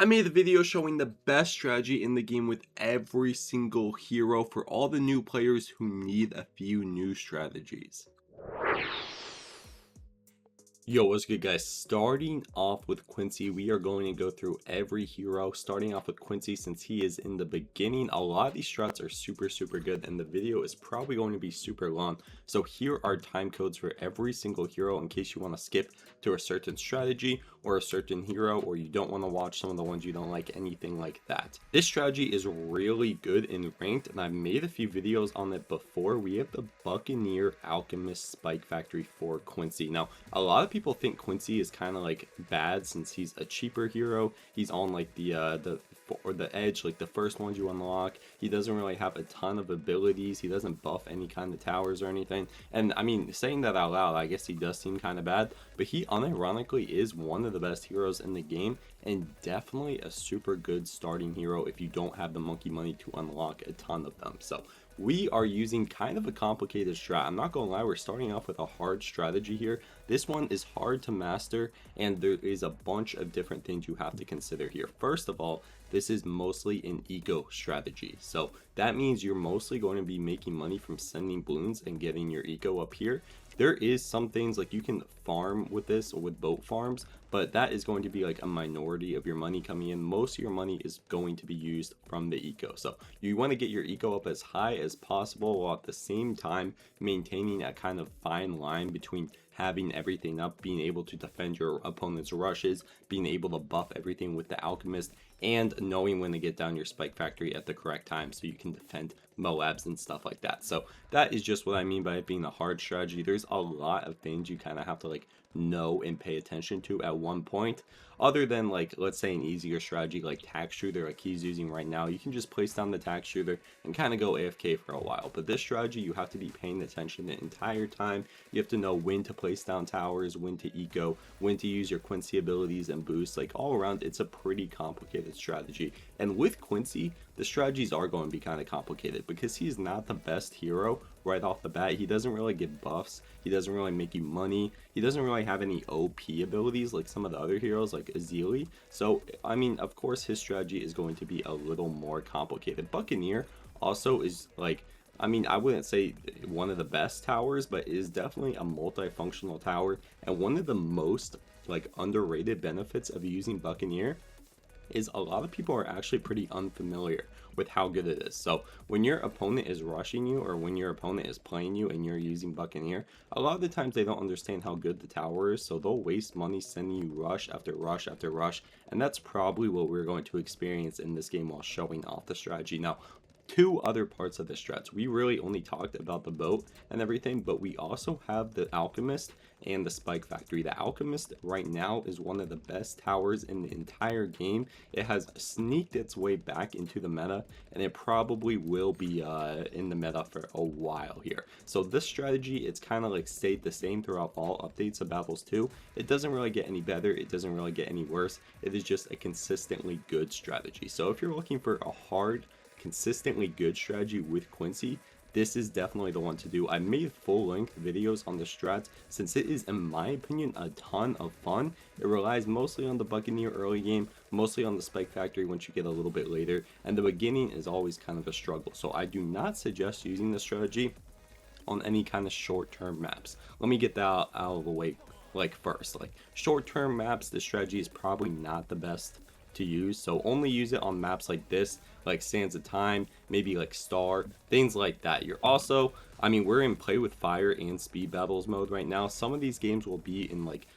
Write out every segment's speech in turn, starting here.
I made a video showing the best strategy in the game with every single hero for all the new players who need a few new strategies. Yo, what's good guys? Starting off with Quincy, we are going to go through every hero, starting off with Quincy since he is in the beginning. A lot of these strats are super good and the video is probably going to be super long. So here are time codes for every single hero in case you want to skip to a certain strategy or a certain hero, or you don't want to watch some of the ones you don't like, anything like that. This strategy is really good in ranked and I've made a few videos on it before. We have the Buccaneer Alchemist Spike Factory for Quincy. Now, a lot of people think Quincy is kind of like bad since he's a cheaper hero. He's on like the edge, like the first ones you unlock. He doesn't really have a ton of abilities. He doesn't buff any kind of towers or anything. And I mean, saying that out loud, I guess he does seem kind of bad, but he unironically is one of the best heroes in the game and definitely a super good starting hero if you don't have the monkey money to unlock a ton of them. So we are using kind of a complicated strat. I'm not gonna lie, we're starting off with a hard strategy here. This one is hard to master and there is a bunch of different things you have to consider here. First of all, this is mostly an eco strategy. So that means you're mostly going to be making money from sending balloons and getting your eco up here. There is some things like you can farm with this or with boat farms, but that is going to be like a minority of your money coming in. Most of your money is going to be used from the eco. So you want to get your eco up as high as possible while at the same time maintaining a kind of fine line between having everything up, being able to defend your opponent's rushes, being able to buff everything with the alchemist, and knowing when to get down your spike factory at the correct time so you can defend Moabs and stuff like that. So that is just what I mean by it being a hard strategy. There's a lot of things you kind of have to like know and pay attention to at one point, other than like, let's say an easier strategy like tax shooter like he's using right now. You can just place down the tax shooter and kind of go AFK for a while, but this strategy you have to be paying attention the entire time. You have to know when to place down towers, when to eco, when to use your Quincy abilities and boosts. Like all around, it's a pretty complicated strategy. And with Quincy, the strategies are going to be kind of complicated because he's not the best hero right off the bat. He doesn't really get buffs, he doesn't really make you money, he doesn't really have any OP abilities like some of the other heroes like Ezili. So I mean, of course his strategy is going to be a little more complicated. Buccaneer also is like, I mean, I wouldn't say one of the best towers, but is definitely a multifunctional tower. And one of the most like underrated benefits of using Buccaneer is a lot of people are actually pretty unfamiliar with how good it is. So when your opponent is rushing you or when your opponent is playing you and you're using Buccaneer, a lot of the times they don't understand how good the tower is, so they'll waste money sending you rush after rush after rush, and that's probably what we're going to experience in this game while showing off the strategy. Now, two other parts of the strats. We really only talked about the boat and everything, but we also have the alchemist and the spike factory. The alchemist right now is one of the best towers in the entire game. It has sneaked its way back into the meta and it probably will be in the meta for a while here. So this strategy, it's kind of like stayed the same throughout all updates of Battles 2. It doesn't really get any better, it doesn't really get any worse. It is just a consistently good strategy. So if you're looking for a hard, consistently good strategy with Quincy, this is definitely the one to do. I made full-length videos on the strats since it is, in my opinion, a ton of fun. It relies mostly on the Buccaneer early game, mostly on the Spike Factory once you get a little bit later, and the beginning is always kind of a struggle. So I do not suggest using this strategy on any kind of short-term maps. Let me get that out of the way like first. Like short-term maps, this strategy is probably not the best to use, so only use it on maps like this, like Sands of Time, maybe like Star, things like that. You're also, I mean, we're in play with fire and speed battles mode right now. Some of these games will be in like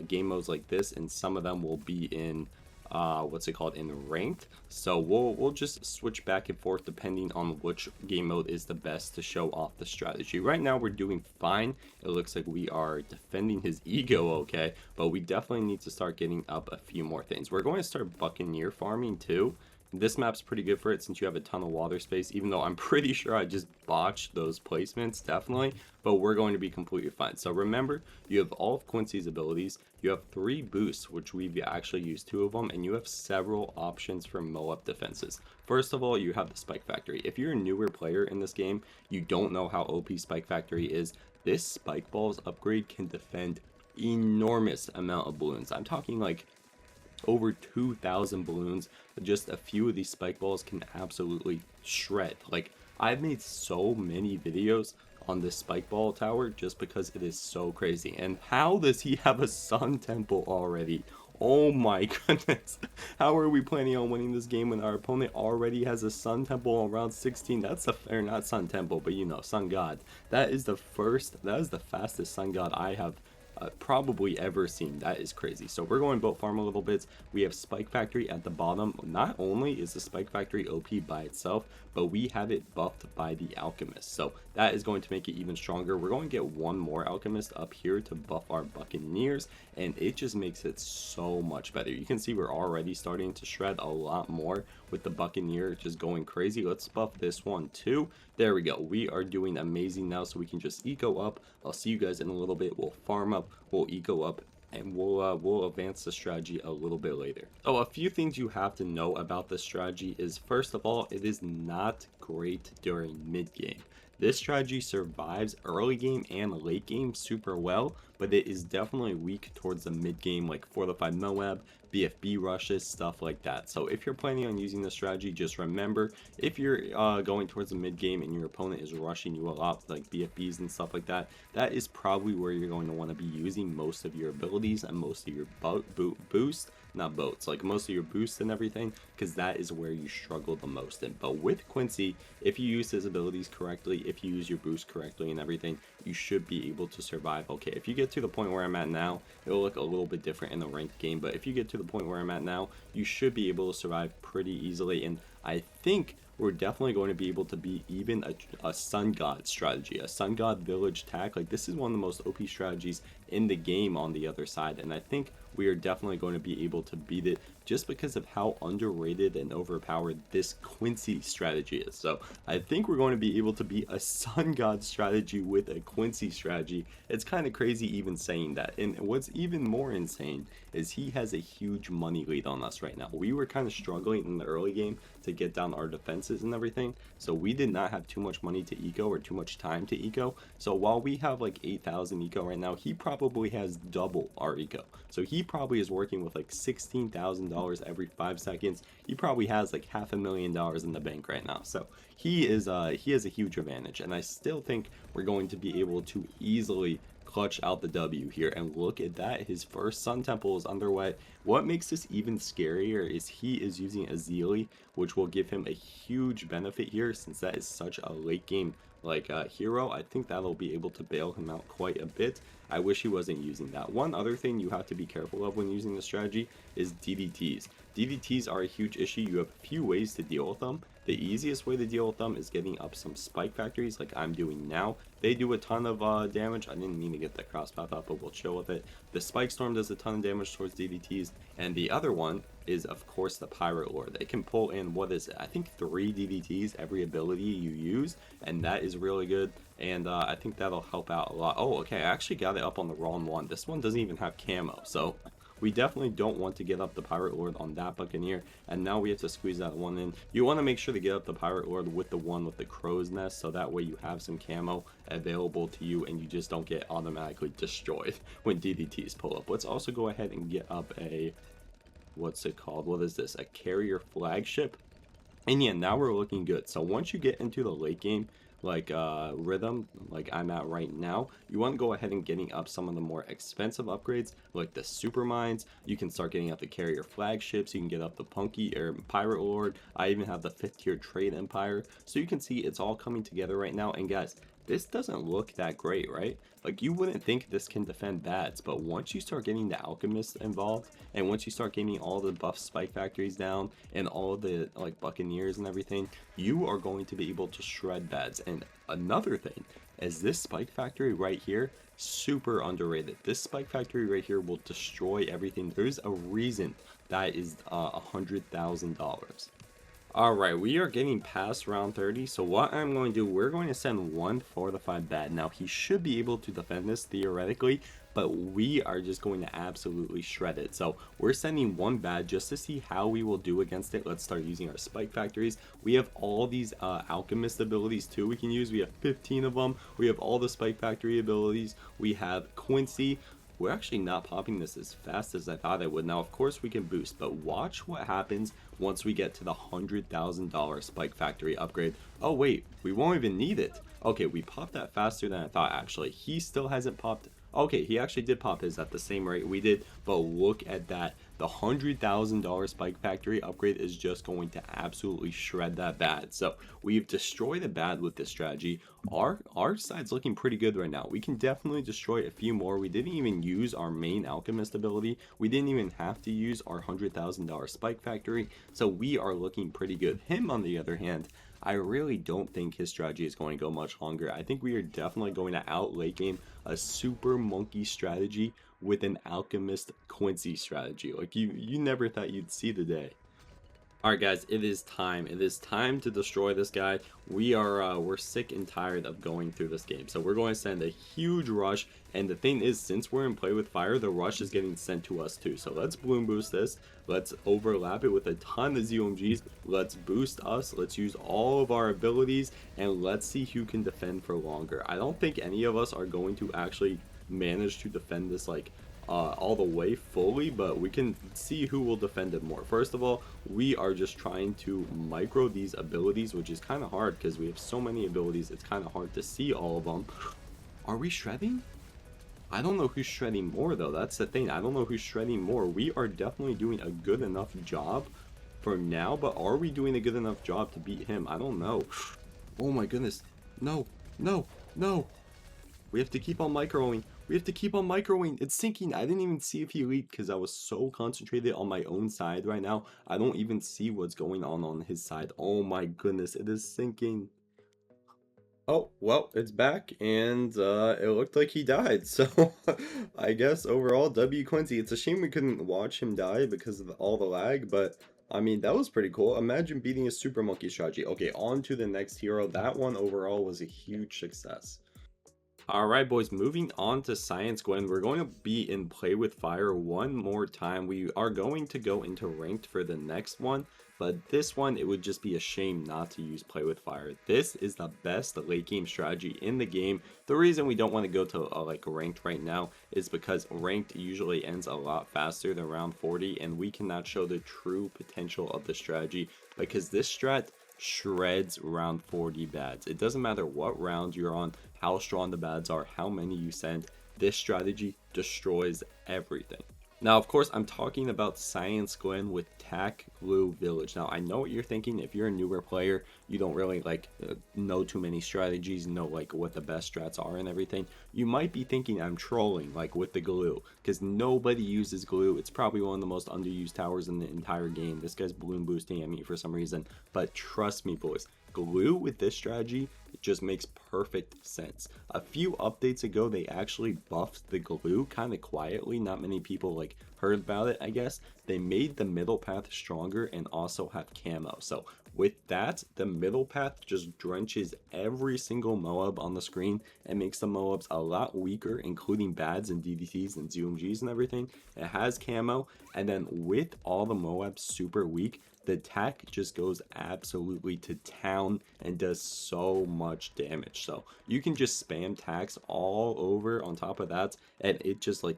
game modes like this, and some of them will be in what's it called, in ranked. So we'll just switch back and forth depending on which game mode is the best to show off the strategy. Right now we're doing fine. It looks like we are defending his ego okay, but we definitely need to start getting up a few more things. We're going to start Buccaneer farming too. This map's pretty good for it since you have a ton of water space, even though I'm pretty sure I just botched those placements, definitely, but we're going to be completely fine. So remember, you have all of Quincy's abilities, you have 3 boosts, which we've actually used 2 of them, and you have several options for Moab defenses. First of all, you have the Spike Factory. If you're a newer player in this game, you don't know how OP Spike Factory is, this Spike Balls upgrade can defend enormous amount of balloons. I'm talking like over 2,000 balloons. Just a few of these spike balls can absolutely shred. Like, I've made so many videos on this spike ball tower just because it is so crazy. And how does he have a sun temple already? Oh my goodness. How are we planning on winning this game when our opponent already has a sun temple on round 16? That's the, or not sun temple, but you know, sun god. That is the fastest sun god I have probably ever seen. That is crazy. So we're going boat farm a little bit. We have Spike Factory at the bottom. Not only is the Spike Factory OP by itself, but we have it buffed by the Alchemist. So that is going to make it even stronger. We're going to get one more Alchemist up here to buff our Buccaneers, and it just makes it so much better. You can see we're already starting to shred a lot more with the Buccaneer just going crazy. Let's buff this one too. There we go. We are doing amazing now, so we can just eco up. I'll see you guys in a little bit. We'll farm up, we'll eco up, and we'll advance the strategy a little bit later. So a few things you have to know about this strategy is, first of all, it is not great during mid game. This strategy survives early game and late game super well, but it is definitely weak towards the mid game, like fortified Moab, BFB rushes, stuff like that. So if you're planning on using this strategy, just remember, if you're going towards the mid game and your opponent is rushing you a lot, like BFBs and stuff like that, that is probably where you're going to want to be using most of your abilities and most of your boost, not boats, like most of your boosts and everything, because that is where you struggle the most in. But with Quincy, if you use his abilities correctly, if you use your boost correctly and everything, you should be able to survive. Okay, if you get to the point where I'm at now, it'll look a little bit different in the ranked game, but if you get to the point where I'm at now, you should be able to survive pretty easily. And I think we're definitely going to be able to beat even a sun god strategy, a sun god village attack. Like, this is one of the most OP strategies in the game on the other side, and I think we are definitely going to be able to beat it just because of how underrated and overpowered this Quincy strategy is. So I think we're going to be able to beat a sun god strategy with a Quincy strategy. It's kind of crazy even saying that. And what's even more insane is he has a huge money lead on us right now. We were kind of struggling in the early game to get down our defenses and everything, so we did not have too much money to eco or too much time to eco. So while we have like 8,000 eco right now, he probably has double our eco. So he probably is working with like $16,000 every 5 seconds. He probably has like $500,000 in the bank right now. So he has a huge advantage, and I still think we're going to be able to easily clutch out the W here. And look at that, his first sun temple is underway. What makes this even scarier is he is using Ezili, which will give him a huge benefit here, since that is such a late game like hero. I think that'll be able to bail him out quite a bit. I wish he wasn't using that. One other thing you have to be careful of when using this strategy is DDTs. DDTs are a huge issue. You have a few ways to deal with them. The easiest way to deal with them is getting up some spike factories like I'm doing now. They do a ton of damage. I didn't mean to get that crosspath up, but we'll chill with it. The spike storm does a ton of damage towards DDTs. And the other one is, of course, the pirate lord. It can pull in, what is it, I think 3 DDTs every ability you use, and that is really good. And I think that'll help out a lot. Oh, okay, I actually got it up on the wrong one. This one doesn't even have camo, so we definitely don't want to get up the Pirate Lord on that Buccaneer, and now we have to squeeze that one in. You want to make sure to get up the Pirate Lord with the one with the crow's nest, so that way you have some camo available to you and you just don't get automatically destroyed when DDTs pull up. Let's also go ahead and get up a, what's it called? What is this? A carrier flagship? And yeah, now we're looking good. So once you get into the late game, like rhythm, like I'm at right now, you want to go ahead and getting up some of the more expensive upgrades, like the super mines. You can start getting up the carrier flagships. You can get up the punky or pirate lord. I even have the 5th tier trade empire. So you can see it's all coming together right now. And guys, this doesn't look that great, right? Like, you wouldn't think this can defend bads, but once you start getting the alchemists involved, and once you start getting all the buff spike factories down, and all the like buccaneers and everything, you are going to be able to shred bads. And another thing is this spike factory right here, super underrated. This spike factory right here will destroy everything. There's a reason that is $100,000. Alright, we are getting past round 30, so what I'm going to do, we're going to send one fortified bad. Now, he should be able to defend this theoretically, but we are just going to absolutely shred it. So we're sending one bad just to see how we will do against it. Let's start using our spike factories. We have all these alchemist abilities too we can use. We have 15 of them. We have all the spike factory abilities. We have Quincy. we're actually not popping this as fast as I thought it would. Now, of course, we can boost, but watch what happens once we get to the $100,000 Spike Factory upgrade. Oh, wait, we won't even need it. Okay, we popped that faster than I thought, actually. He still hasn't popped. Okay, he actually did pop his at the same rate we did, but look at that. The $100,000 Spike Factory upgrade is just going to absolutely shred that bad. So we've destroyed a bad with this strategy. Our side's looking pretty good right now. We can definitely destroy a few more. We didn't even use our main alchemist ability. We didn't even have to use our $100,000 Spike Factory. So we are looking pretty good. Him, on the other hand, I really don't think his strategy is going to go much longer. I think we are definitely going to out late game a super monkey strategy with an alchemist Quincy strategy. Like you never thought you'd see the day. Alright guys, it is time. It is time to destroy this guy. We're sick and tired of going through this game. So we're going to send a huge rush. And the thing is, since we're in play with fire, the rush is getting sent to us too. So let's bloom boost this. Let's overlap it with a ton of ZOMGs. Let's boost us. Let's use all of our abilities. And let's see who can defend for longer. I don't think any of us are going to actually manage to defend this like all the way fully, but we can see who will defend it more. First of all, we are just trying to micro these abilities, which is kind of hard because we have so many abilities. It's kind of hard to see all of them. Are we shredding? I don't know who's shredding more though. That's the thing. I don't know who's shredding more. We are definitely doing a good enough job for now, but are we doing a good enough job to beat him? I don't know. Oh my goodness. No, no, no. We have to keep on microing. We have to keep on microing. It's sinking. I didn't even see if he leaked because I was so concentrated on my own side right now. I don't even see what's going on his side. Oh my goodness, it is sinking. Oh, well, it's back, and it looked like he died. So I guess overall, W Quincy. It's a shame we couldn't watch him die because of all the lag, but I mean, that was pretty cool. Imagine beating a super monkey strategy. Okay, on to the next hero. That one overall was a huge success. Alright boys, moving on to Science Qwen, we're going to be in Play with Fire one more time. We are going to go into Ranked for the next one, but this one, it would just be a shame not to use Play with Fire. This is the best late game strategy in the game. The reason we don't want to go to like Ranked right now is because Ranked usually ends a lot faster than round 40, and we cannot show the true potential of the strategy because this strat shreds round 40 bads. It doesn't matter what round you're on, how strong the bads are, how many you send, this strategy destroys everything. Now, of course, I'm talking about Science Qwen with Tac Glue Village. Now, I know what you're thinking. If you're a newer player, you don't really know too many strategies, know like what the best strats are and everything. You might be thinking I'm trolling like with the glue because nobody uses glue. It's probably one of the most underused towers in the entire game. This guy's balloon boosting at me for some reason, but trust me, boys. Glue with this strategy, it just makes perfect sense. A few updates ago, they actually buffed the glue kind of quietly. Not many people like heard about it, I guess. They made the middle path stronger and also have camo. So with that, the middle path just drenches every single Moab on the screen and makes the Moabs a lot weaker, including bads and DDTs and ZOMGs and everything. It has camo, and then with all the Moabs super weak, the Tac just goes absolutely to town and does so much damage. So you can just spam Tacs all over on top of that, and it just like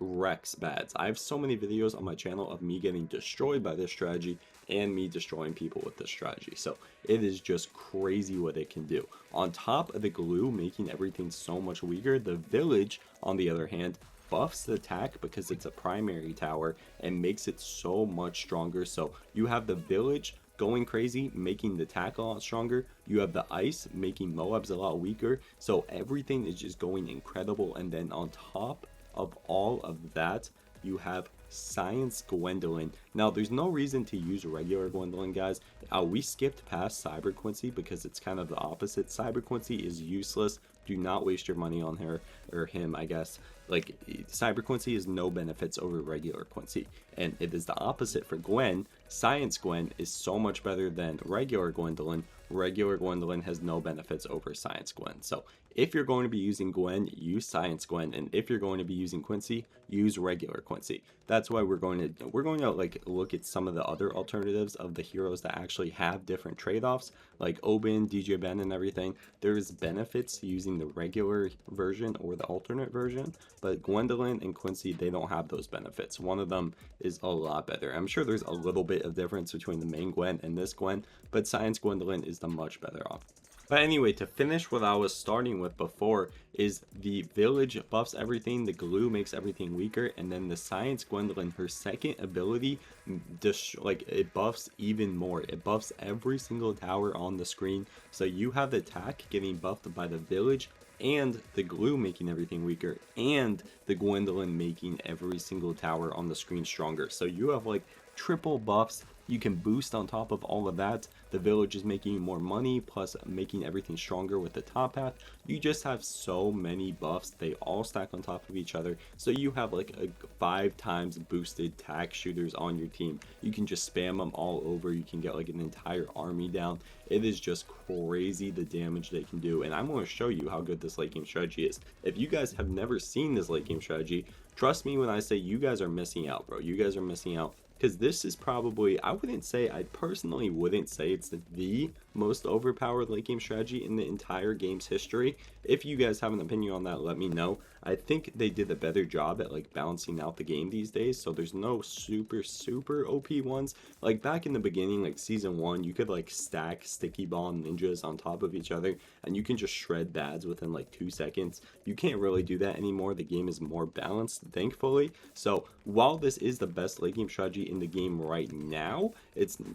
wrecks bads. I have so many videos on my channel of me getting destroyed by this strategy and me destroying people with this strategy. So it is just crazy what it can do. On top of the glue making everything so much weaker, the village, on the other hand, buffs the Tac because it's a primary tower and makes it so much stronger. So you have the village going crazy, making the Tac a lot stronger. You have the ice making Moabs a lot weaker. So everything is just going incredible. And then on top of all of that, you have Science Gwendolyn. Now, there's no reason to use regular Gwendolyn, guys. We skipped past Cyber Quincy because it's kind of the opposite. Cyber Quincy is useless. Do not waste your money on her or him, I guess. Like, Cyber Quincy is no benefits over regular Quincy. And it is the opposite for Qwen. Science Qwen is so much better than regular Gwendolyn. Regular Gwendolyn has no benefits over Science Qwen. So if you're going to be using Qwen, use Science Qwen, and if you're going to be using Quincy, use regular Quincy. That's why we're going to like look at some of the other alternatives of the heroes that actually have different trade-offs, like OBYN, DJ Ben, and everything. There's benefits to using the regular version or the alternate version, but Gwendolyn and Quincy, they don't have those benefits. One of them is a lot better. I'm sure there's a little bit of difference between the main Qwen and this Qwen, but Science Gwendolyn is the much better off. But anyway, to finish what I was starting with before is the village buffs everything, the glue makes everything weaker, and then the Science Gwendolyn, her second ability, like it buffs even more. It buffs every single tower on the screen. So you have the attack getting buffed by the village, and the glue making everything weaker, and the Gwendolyn making every single tower on the screen stronger. So you have like triple buffs. You can boost on top of all of that. The village is making more money, plus making everything stronger with the top half. You just have so many buffs. They all stack on top of each other. So you have like a 5 times boosted tack shooters on your team. You can just spam them all over. You can get like an entire army down. It is just crazy the damage they can do. And I'm going to show you how good this late game strategy is. If you guys have never seen this late game strategy, trust me when I say you guys are missing out, bro. You guys are missing out. Because this is probably, I personally wouldn't say it's the most overpowered late game strategy in the entire game's history. If you guys have an opinion on that, let me know. I think they did a better job at like balancing out the game these days, so there's no super OP ones. Like back in the beginning, like season 1, you could like stack sticky bomb ninjas on top of each other and you can just shred bads within like 2 seconds. You can't really do that anymore. The game is more balanced, thankfully. So while this is the best late game strategy in the game right now,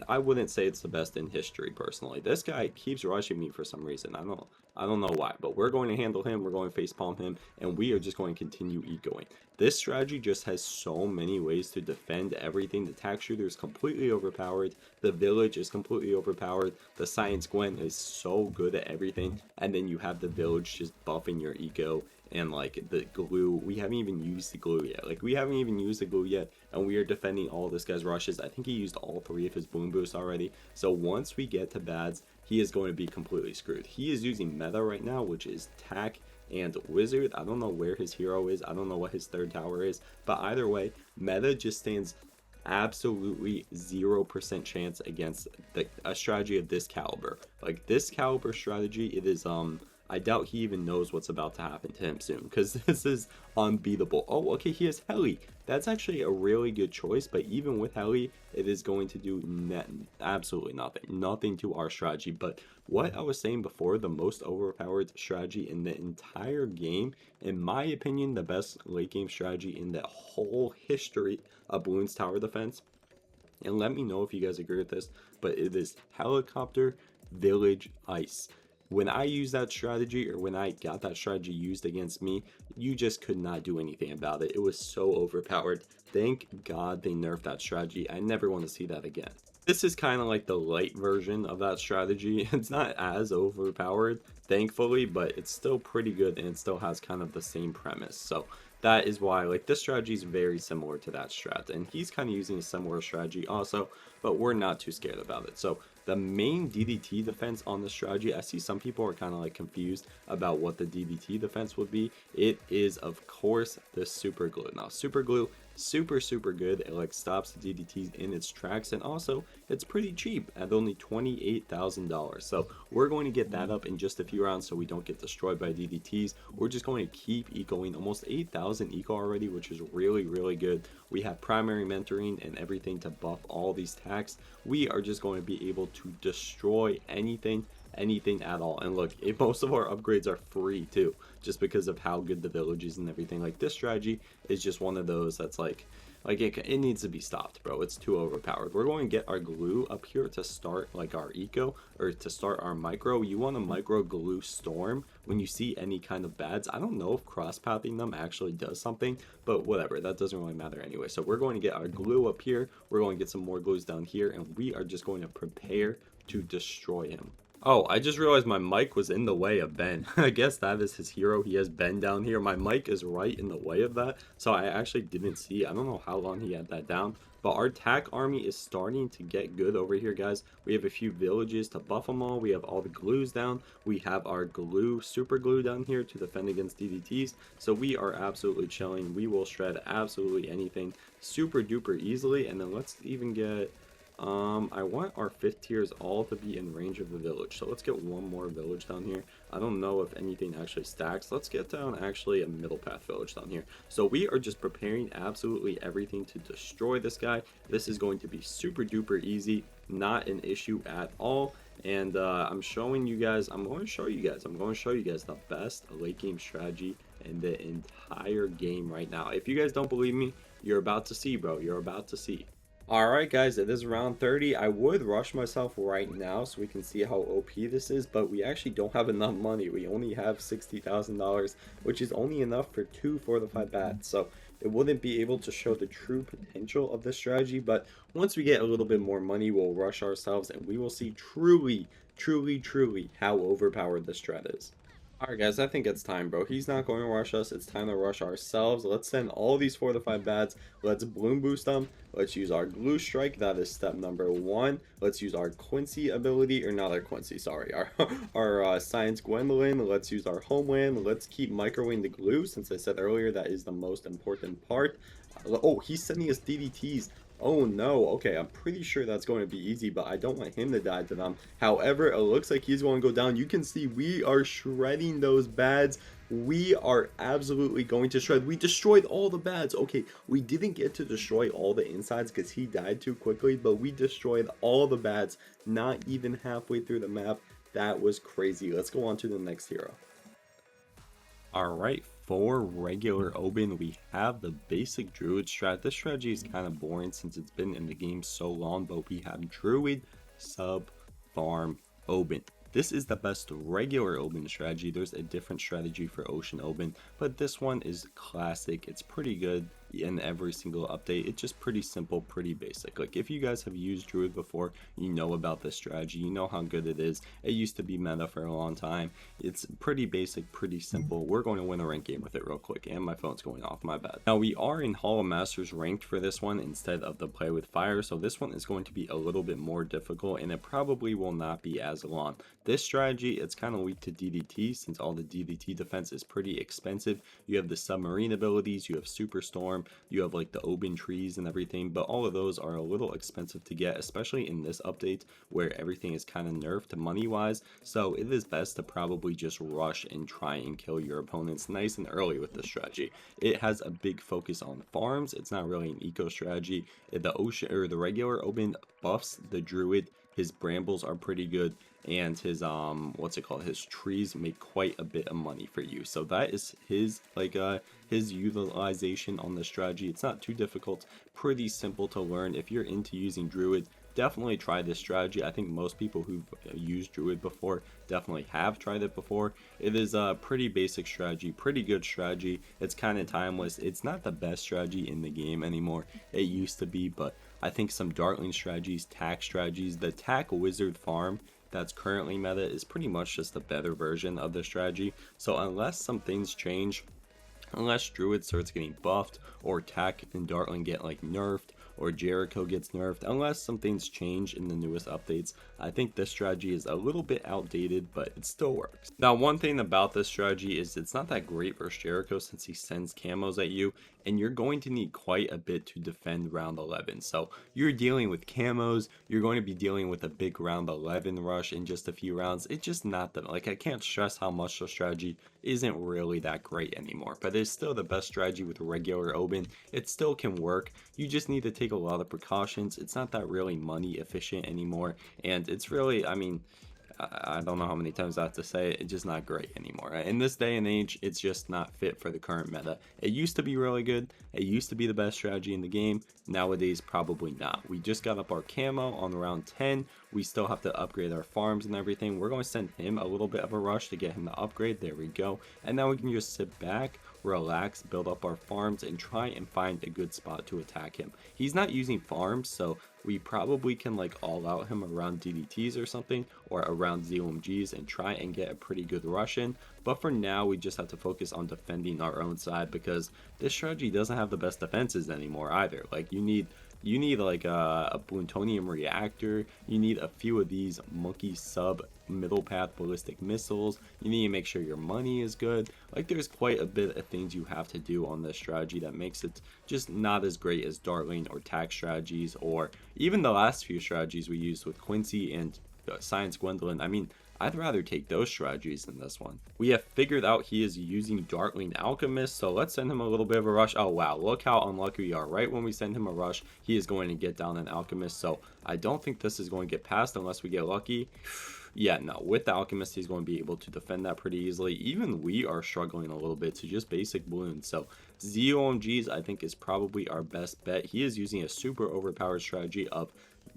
I wouldn't say it's the best in history personally. This guy keeps rushing me for some reason. I don't know why, but we're going to handle him. We're going to facepalm him, and we are just going to continue ecoing. This strategy just has so many ways to defend everything. The tack shooter is completely overpowered. The village is completely overpowered. The Science Qwen is so good at everything. And then you have the village just buffing your eco. And like the glue, we haven't even used the glue yet. And we are defending all this guy's rushes. I think he used all 3 of his boom boosts already. So once we get to bads, he is going to be completely screwed. He is using meta right now, which is tack and wizard. I don't know where his hero is. I don't know what his 3rd tower is, but either way, meta just stands absolutely 0% chance against a strategy of this caliber. Like this caliber strategy, it is I doubt he even knows what's about to happen to him soon, because this is unbeatable. Oh, okay, he has Heli. That's actually a really good choice, but even with Heli, it is going to do absolutely nothing to our strategy. But what I was saying before, the most overpowered strategy in the entire game, in my opinion, the best late game strategy in the whole history of Bloons tower defense, and let me know if you guys agree with this, but it is helicopter, village, ice. When I use that strategy, or when I got that strategy used against me, you just could not do anything about it. It was so overpowered. Thank God they nerfed that strategy. I never want to see that again. This is kind of like the light version of that strategy. It's not as overpowered, thankfully, but it's still pretty good, and it still has kind of the same premise. So that is why, like, this strategy is very similar to that strat, and he's kind of using a similar strategy also, but we're not too scared about it. So the main DDT defense on the strategy, I see some people are kind of like confused about what the DDT defense would be. It is, of course, the super glue. Now, super glue, super good. It like stops the DDTs in its tracks, and also it's pretty cheap at only $28,000. So we're going to get that up in just a few rounds so we don't get destroyed by DDTs. We're just going to keep ecoing almost 8,000 eco already, which is really good. We have primary mentoring and everything to buff all these tacks. We are just going to be able to destroy anything at all. And look, most of our upgrades are free too, just because of how good the village is and everything. Like, this strategy is just one of those that's like it needs to be stopped, bro. It's too overpowered. We're going to get our glue up here to start like our eco, or to start our micro. You want a micro glue storm when you see any kind of bads. I don't know if cross pathing them actually does something, but whatever, that doesn't really matter anyway. So we're going to get our glue up here, we're going to get some more glues down here, and we are just going to prepare to destroy him. Oh, I just realized my mic was in the way of Ben. I guess that is his hero. He has Ben down here. My mic is right in the way of that, so I actually didn't see. I don't know how long he had that down, but our tack army is starting to get good over here, guys. We have a few villages to buff them all. We have all the glues down. We have our glue, super glue down here to defend against DDTs. So we are absolutely chilling. We will shred absolutely anything super duper easily. And then let's even get... I want our 5th tiers all to be in range of the village. So let's get one more village down here. I don't know if anything actually stacks. Let's get down actually a middle path village down here. So we are just preparing absolutely everything to destroy this guy. This is going to be super duper easy, not an issue at all. And I'm going to show you guys the best late game strategy in the entire game right now. If you guys don't believe me, you're about to see, bro. You're about to see. Alright guys, it is round 30. I would rush myself right now so we can see how OP this is, but we actually don't have enough money. We only have $60,000, which is only enough for 2 4-5 bats. So it wouldn't be able to show the true potential of this strategy, but once we get a little bit more money, we'll rush ourselves and we will see truly how overpowered this strat is. Alright guys, I think it's time, bro. He's not going to rush us. It's time to rush ourselves. Let's send all these 4-5 bats. Let's bloom boost them. Let's use our glue strike. That is step number 1. Let's use our Quincy ability, or not our Quincy, sorry. Our science Gwendolyn. Let's use our homeland. Let's keep microwaving the glue, since I said earlier that is the most important part. Oh, he's sending us DDTs. Oh no, okay, I'm pretty sure that's going to be easy, but I don't want him to die to them. However, it looks like he's going to go down. You can see we are shredding those bads. We are absolutely going to shred. We destroyed all the bads. Okay, we didn't get to destroy all the insides because he died too quickly, but we destroyed all the bads, not even halfway through the map. That was crazy. Let's go on to the next hero. Alright, for regular OBYN, we have the basic Druid strat. This strategy is kind of boring since it's been in the game so long, but we have Druid, Sub, Farm, OBYN. This is the best regular OBYN strategy. There's a different strategy for Ocean OBYN, but this one is classic. It's pretty good in every single update. It's just pretty simple, pretty basic. Like, if you guys have used Druid before, you know about this strategy, you know how good it is. It used to be meta for a long time. It's pretty basic, pretty simple. We're going to win a rank game with it real quick, and my phone's going off, my bad. Now, we are in Hall of Masters ranked for this one instead of the Play with Fire, so this one is going to be a little bit more difficult, and it probably will not be as long. This strategy, it's kind of weak to DDT, since all the DDT defense is pretty expensive. You have the submarine abilities, you have Super Storm, you have like the OBYN trees and everything, but all of those are a little expensive to get, especially in this update where everything is kind of nerfed money wise. So it is best to probably just rush and try and kill your opponents nice and early with this strategy. It has a big focus on farms. It's not really an eco strategy. The regular OBYN buffs the Druid. His brambles are pretty good, and his his trees make quite a bit of money for you. So that is his his utilization on the strategy. It's not too difficult, pretty simple to learn. If you're into using Druid, definitely try this strategy. I think most people who've used Druid before definitely have tried it before. It is a pretty basic strategy, pretty good strategy. It's kind of timeless. It's not the best strategy in the game anymore. It used to be, but I think some Darkling strategies, tack strategies, the tack wizard farm that's currently meta is pretty much just a better version of the strategy. So unless some things change, unless Druid starts getting buffed, or tack and Darkling get like nerfed, or Jericho gets nerfed, unless some things change in the newest updates, I think this strategy is a little bit outdated, but it still works. Now, one thing about this strategy is it's not that great versus Jericho, since he sends camos at you, and you're going to need quite a bit to defend round 11. So you're dealing with camos, you're going to be dealing with a big round 11 rush in just a few rounds. It's just not that, like, I can't stress how much the strategy isn't really that great anymore, but it's still the best strategy with regular OBYN. It still can work. You just need to take a lot of precautions. It's not that really money efficient anymore, and it's really, I mean, I don't know how many times I have to say it, it's just not great anymore. In this day and age, it's just not fit for the current meta. It used to be really good. It used to be the best strategy in the game. Nowadays, probably not. We just got up our camo on round 10. We still have to upgrade our farms and everything. We're going to send him a little bit of a rush to get him to upgrade. There we go. And now we can just sit back, relax, build up our farms, and try and find a good spot to attack him. He's not using farms, so we probably can like all out him around DDTs or something, or around ZOMGs, and try and get a pretty good rush in. But for now, we just have to focus on defending our own side, because this strategy doesn't have the best defenses anymore either. Like, you need you need like a plutonium reactor, you need a few of these monkey sub middle path ballistic missiles, you need to make sure your money is good. Like there's quite a bit of things you have to do on this strategy that makes it just not as great as Dartling or tax strategies, or even the last few strategies we used with Quincy and Science Gwendolyn. I mean, I'd rather take those strategies than this one. We have figured out he is using Dartling Alchemist, so let's send him a little bit of a rush. Oh wow, look how unlucky we are. Right when we send him a rush, he is going to get down an Alchemist, so I don't think this is going to get past unless we get lucky. Yeah, no, with the Alchemist, he's going to be able to defend that pretty easily. Even we are struggling a little bit to just basic balloons, so ZOMGs I think is probably our best bet. He is using a super overpowered strategy of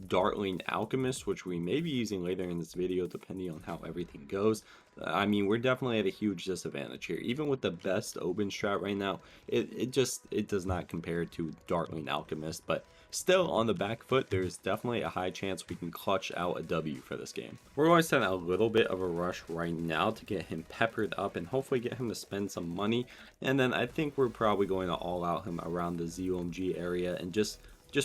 Dartling Alchemist, which we may be using later in this video depending on how everything goes. I mean, we're definitely at a huge disadvantage here. Even with the best OBYN strat right now, it does not compare to Dartling Alchemist, but still on the back foot, there's definitely a high chance we can clutch out a W for this game. We're going to send a little bit of a rush right now to get him peppered up and hopefully get him to spend some money, and then I think we're probably going to all out him around the ZOMG area and just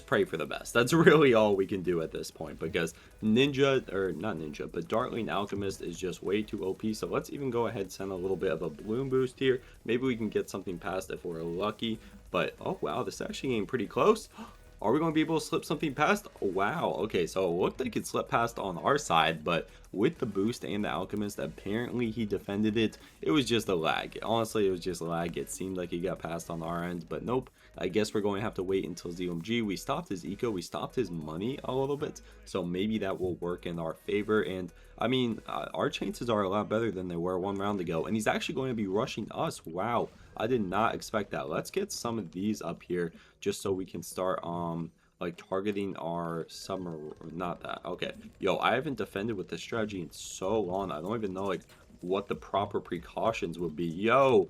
pray for the best. That's really all we can do at this point, because Ninja, or not Ninja, but Dartling Alchemist is just way too OP. So let's even go ahead and send a little bit of a balloon boost here. Maybe we can get something past if we're lucky. But oh wow, this is actually getting pretty close. Are we going to be able to slip something past? Oh, wow. Okay, so it looked like it slipped past on our side, but with the boost and the Alchemist, apparently he defended it. It was just a lag. Honestly, it was just a lag. It seemed like he got past on our end, but nope. I guess we're going to have to wait until ZOMG. We stopped his eco. We stopped his money a little bit, so maybe that will work in our favor. And I mean, our chances are a lot better than they were one round ago, and he's actually going to be rushing us. Wow. I did not expect that. Let's get some of these up here just so we can start like targeting our summer. Not that. Okay. Yo, I haven't defended with this strategy in so long. I don't even know like what the proper precautions would be. Yo.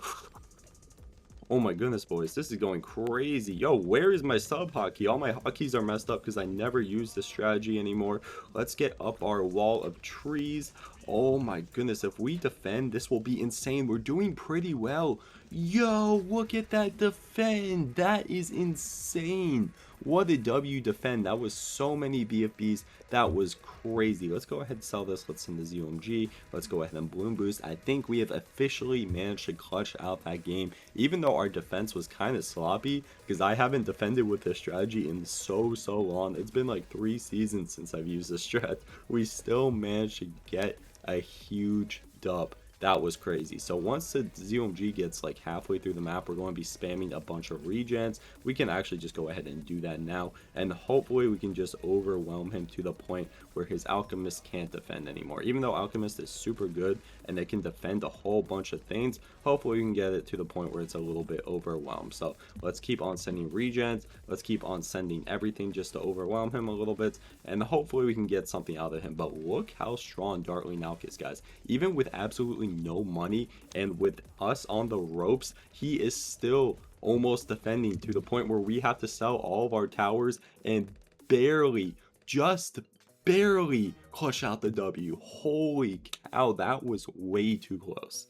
Oh my goodness, boys, this is going crazy. Yo, where is my sub hotkey? All my hotkeys are messed up because I never use this strategy anymore. Let's get up our wall of trees. Oh my goodness, if we defend, this will be insane. We're doing pretty well. Yo, look at that defend. That is insane. What a W defend. That was so many BFBs. That was crazy. Let's go ahead and sell this. Let's send the ZOMG. Let's go ahead and balloon boost. I think we have officially managed to clutch out that game, even though our defense was kind of sloppy, because I haven't defended with this strategy in so long. It's been like 3 seasons since I've used this strat. We still managed to get a huge dub. That was crazy. So once the ZOMG gets like halfway through the map, we're going to be spamming a bunch of regens. We can actually just go ahead and do that now, and hopefully we can just overwhelm him to the point where his Alchemist can't defend anymore. Even though Alchemist is super good and it can defend a whole bunch of things, hopefully we can get it to the point where it's a little bit overwhelmed. So let's keep on sending regens. Let's keep on sending everything just to overwhelm him a little bit, and hopefully we can get something out of him. But look how strong Dartling Alchemist is, guys. Even with absolutely no money and with us on the ropes, he is still almost defending to the point where we have to sell all of our towers and barely, just barely clutch out the W. Holy cow, that was way too close.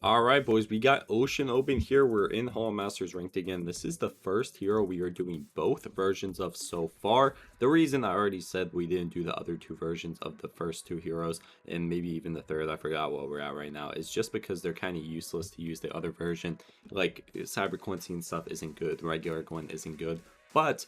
Alright boys, we got Ocean Open here. We're in Hall Masters ranked again. This is the first hero we are doing both versions of so far. The reason I already said we didn't do the other 2 versions of the first 2 heroes, and maybe even the third, I forgot what we're at right now, is just because they're kind of useless to use the other version. Like Cyber Quincy and stuff isn't good, regular Qwen isn't good, but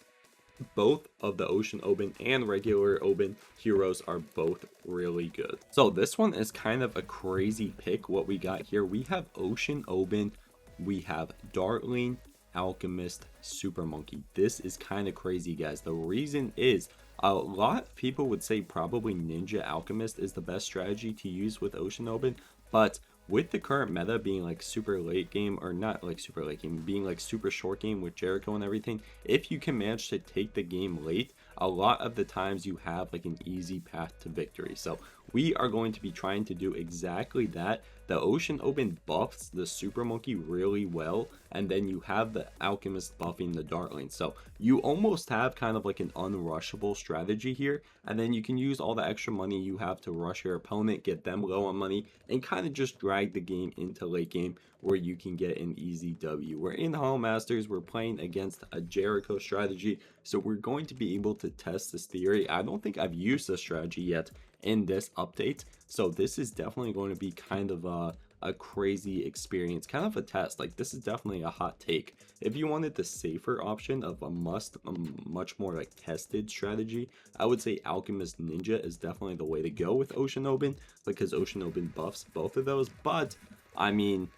both of the Ocean OBYN and regular OBYN heroes are both really good. So this one is kind of a crazy pick. What we got here, we have Ocean OBYN, we have Dartling Alchemist, Super Monkey. This is kind of crazy, guys. The reason is a lot of people would say probably Ninja Alchemist is the best strategy to use with Ocean OBYN, but with the current meta being like super late game, or not like super late game, being like super short game with Jericho and everything, if you can manage to take the game late, a lot of the times you have like an easy path to victory. So we are going to be trying to do exactly that. the Ocean OBYN buffs the Super Monkey really well, and then you have the Alchemist buffing the Dartling. So you almost have kind of like an unrushable strategy here, and then you can use all the extra money you have to rush your opponent, get them low on money, and kind of just drag the game into late game where you can get an easy W. We're in Hollow Masters, we're playing against a Jericho strategy, so we're going to be able to test this theory. I don't think I've used this strategy yet in this update, so this is definitely going to be kind of a crazy experience, kind of a test. Like, this is definitely a hot take. If you wanted the safer option of a much more like tested strategy, I would say Alchemist Ninja is definitely the way to go with Ocean OBYN, because Ocean OBYN buffs both of those. But I mean,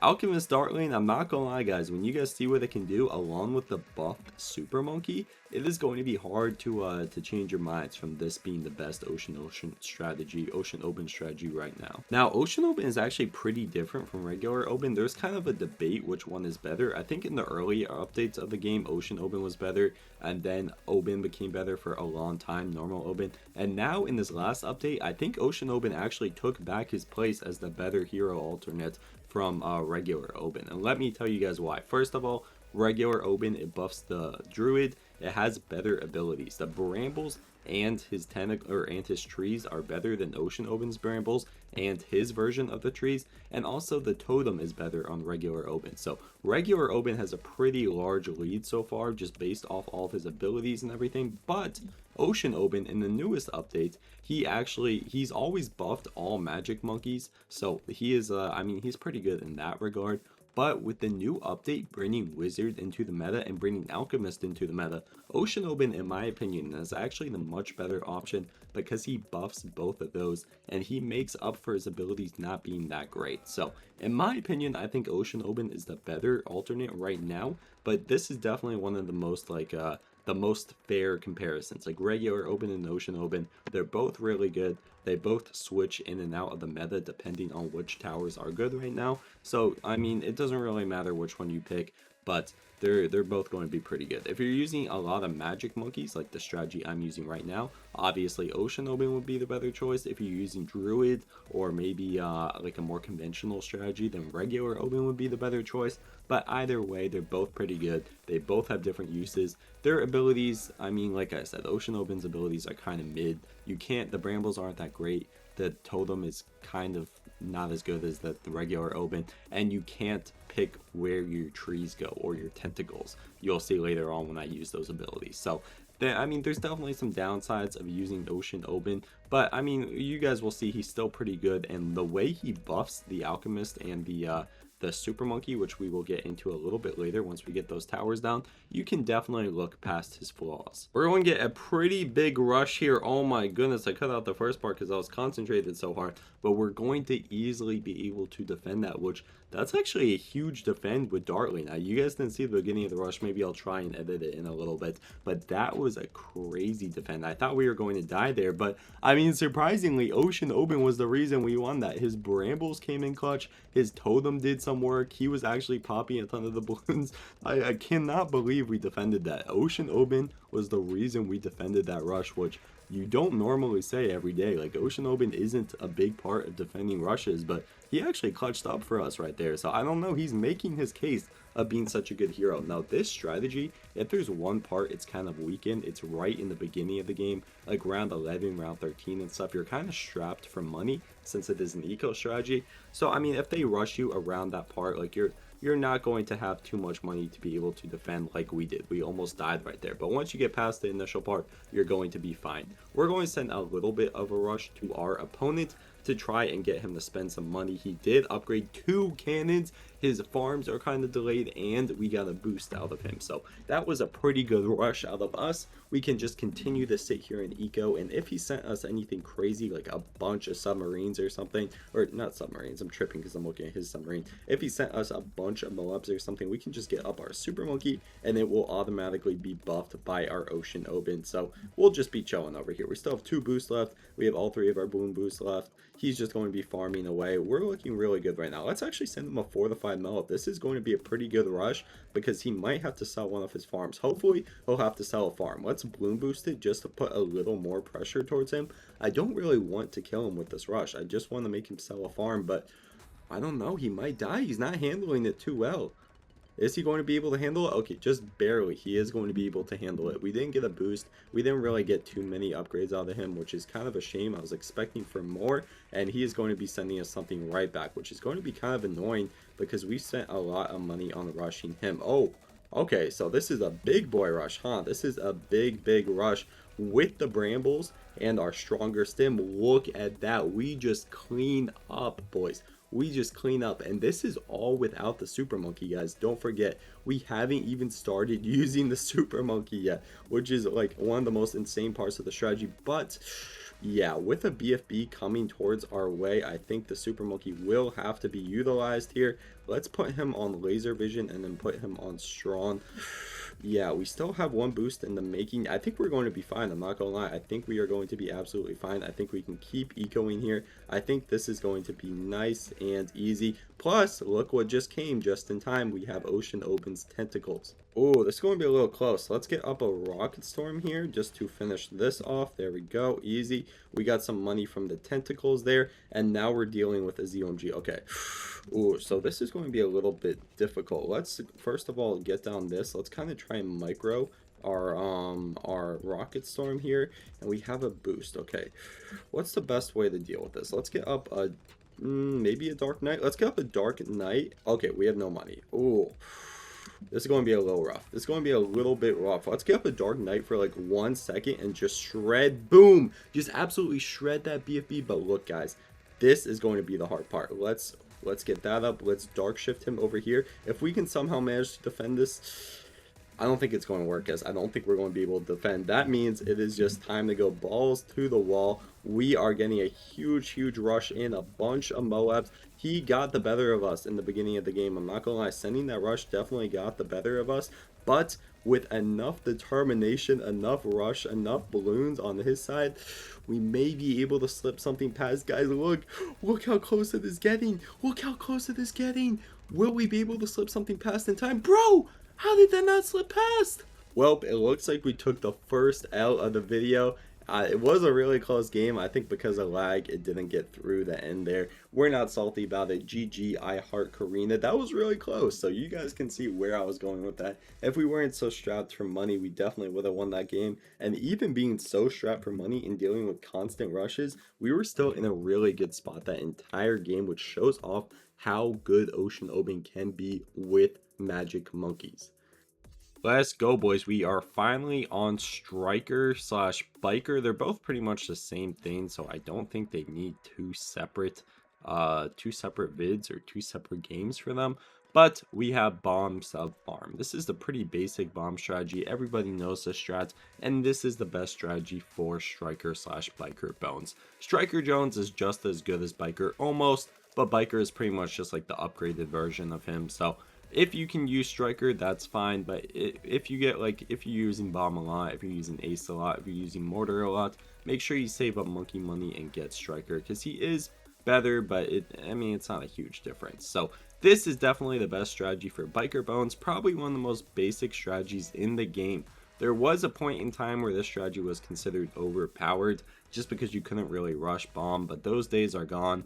Alchemist Dartling, I'm not gonna lie guys, when you guys see what it can do along with the buffed Super Monkey, it is going to be hard to change your minds from this being the best Ocean OBYN strategy right now. Now, Ocean OBYN is actually pretty different from regular OBYN. There's kind of a debate which one is better. I think in the early updates of the game, Ocean OBYN was better, and then OBYN became better for a long time, normal OBYN. And now in this last update, I think Ocean OBYN actually took back his place as the better hero alternate from regular OBYN, and let me tell you guys why. First of all, regular OBYN, it buffs the Druid. It has better abilities. The Brambles and his trees are better than Ocean OBYN's Brambles and his version of the trees, and also the totem is better on regular OBYN. So regular OBYN has a pretty large lead so far, just based off all of his abilities and everything. But Ocean OBYN in the newest update, he's always buffed all magic monkeys, so he is I mean, he's pretty good in that regard. But with the new update bringing Wizard into the meta and bringing Alchemist into the meta, Ocean OBYN, in my opinion, is actually the much better option, because he buffs both of those and he makes up for his abilities not being that great. So in my opinion, I think Ocean OBYN is the better alternate right now, but this is definitely one of the most the most fair comparisons. Like regular OBYN and Ocean OBYN, they're both really good. They both switch in and out of the meta depending on which towers are good right now. So I mean, it doesn't really matter which one you pick, but they're both going to be pretty good. If you're using a lot of magic monkeys, like the strategy I'm using right now, obviously Ocean OBYN would be the better choice. If you're using Druid or maybe like a more conventional strategy, then regular OBYN would be the better choice. But either way, they're both pretty good. They both have different uses. Their abilities, I mean, like I said, Ocean OBYN's abilities are kind of mid. The Brambles aren't that great. The totem is kind of not as good as the regular OBYN, and you can't pick where your trees go or your tentacles. You'll see later on when I use those abilities. So I mean, there's definitely some downsides of using Ocean OBYN, but I mean, you guys will see he's still pretty good, and the way he buffs the Alchemist and the Super Monkey, which we will get into a little bit later once we get those towers down, you can definitely look past his flaws. We're going to get a pretty big rush here. Oh my goodness, I cut out the first part because I was concentrated so hard, but we're going to easily be able to defend that, which that's actually a huge defend with Dartling. Now, you guys didn't see the beginning of the rush. Maybe I'll try and edit it in a little bit, but that was a crazy defend. I thought we were going to die there, but I mean, surprisingly, Ocean OBYN was the reason we won that. His Brambles came in clutch. His totem did some work. He was actually popping a ton of the balloons. I cannot believe we defended that. Ocean OBYN was the reason we defended that rush, which you don't normally say every day. Like, Ocean OBYN isn't a big part of defending rushes, but he actually clutched up for us right there. So I don't know, he's making his case of being such a good hero. Now, this strategy, if there's one part it's kind of weakened, it's right in the beginning of the game, like round 11, round 13 and stuff. You're kind of strapped for money since it is an eco strategy. So I mean, if they rush you around that part, like you're not going to have too much money to be able to defend like we did. We almost died right there. But once you get past the initial part, you're going to be fine. We're going to send a little bit of a rush to our opponent to try and get him to spend some money. He did upgrade 2 cannons. His farms are kind of delayed, and we got a boost out of him. So that was a pretty good rush out of us. We can just continue to sit here in eco, and if he sent us anything crazy like a bunch of submarines or something, or not submarines, I'm tripping because I'm looking at his submarine. If he sent us a bunch of Moabs or something, we can just get up our Super Monkey and it will automatically be buffed by our Ocean OBYN. So we'll just be chilling over here. We still have 2 boosts left. We have all 3 of our balloon boosts left. He's just going to be farming away. We're looking really good right now. Let's actually send him a fortified Moab. This is going to be a pretty good rush because he might have to sell one of his farms. Hopefully he'll have to sell a farm. Let's balloon boost it just to put a little more pressure towards him. I don't really want to kill him with this rush. I just want to make him sell a farm, but I don't know. He might die. He's not handling it too well. Is he going to be able to handle it? Okay, just barely. He is going to be able to handle it. We didn't get a boost. We didn't really get too many upgrades out of him, which is kind of a shame. I was expecting for more, and he is going to be sending us something right back, which is going to be kind of annoying because we spent a lot of money on rushing him. Oh, okay, so this is a big boy rush, huh? This is a big rush with the brambles and our stronger stem. Look at that. We just clean up, boys. We just clean up, and this is all without the super monkey, guys. Don't forget, we haven't even started using the super monkey yet, which is like one of the most insane parts of the strategy. But yeah, with a BFB coming towards our way, I think the super monkey will have to be utilized here. Let's put him on laser vision and then put him on strong. Yeah, we still have one boost in the making. I think we're going to be fine. I'm not gonna lie. I think we are going to be absolutely fine. I think we can keep ecoing here. I think this is going to be nice and easy. Plus, look what just came just in time. We have Ocean OBYN's tentacles. Oh, this is going to be a little close. Let's get up a rocket storm here just to finish this off. There we go. Easy. We got some money from the tentacles there. And now we're dealing with a ZOMG. Okay. Ooh, so this is going to be a little bit difficult. Let's first of all get down this. Let's kind of try and micro our rocket storm here, and we have a boost. Okay, what's the best way to deal with this? Let's get up a maybe a dark knight. Let's get up a dark knight. Okay, we have no money. Ooh, this is going to be a little rough. This is going to be a little bit rough. Let's get up a dark knight for like 1 second and just shred. Boom, just absolutely shred that BFB. But look, guys, this is going to be the hard part. Let's get that up. Let's dark shift him over here. If we can somehow manage to defend this, I don't think it's going to work, guys. I don't think we're going to be able to defend. That means it is just time to go balls to the wall. We are getting a huge rush in, a bunch of Moabs. He got the better of us in the beginning of the game. I'm not going to lie. Sending that rush definitely got the better of us. But with enough determination, enough rush, enough balloons on his side, we may be able to slip something past. Guys, look how close it is getting. Look how close it is getting. Will we be able to slip something past in time? Bro, how did that not slip past? Well, it looks like we took the first L of the video. It was a really close game. I think because of lag, it didn't get through the end there. We're not salty about it. GG, I heart Karina. That was really close. So you guys can see where I was going with that. If we weren't so strapped for money, we definitely would have won that game. And even being so strapped for money and dealing with constant rushes, we were still in a really good spot that entire game, which shows off how good Ocean OBYN can be with magic monkeys. Let's go, boys. We are finally on striker slash biker. They're both pretty much the same thing, so I don't think they need two separate vids or two separate games for them. But we have bomb sub farm. This is the pretty basic bomb strategy. Everybody knows this strat, and this is the best strategy for striker slash biker bones. Striker Jones is just as good as biker almost, but biker is pretty much just like the upgraded version of him. So if you can use striker, that's fine. But if you get if you're using bomb a lot, if you're using ace a lot, if you're using mortar a lot, make sure you save up monkey money and get striker, because he is better, but I mean, it's not a huge difference. So this is definitely the best strategy for biker bones. Probably one of the most basic strategies in the game. There was a point in time where this strategy was considered overpowered just because you couldn't really rush bomb, but those days are gone.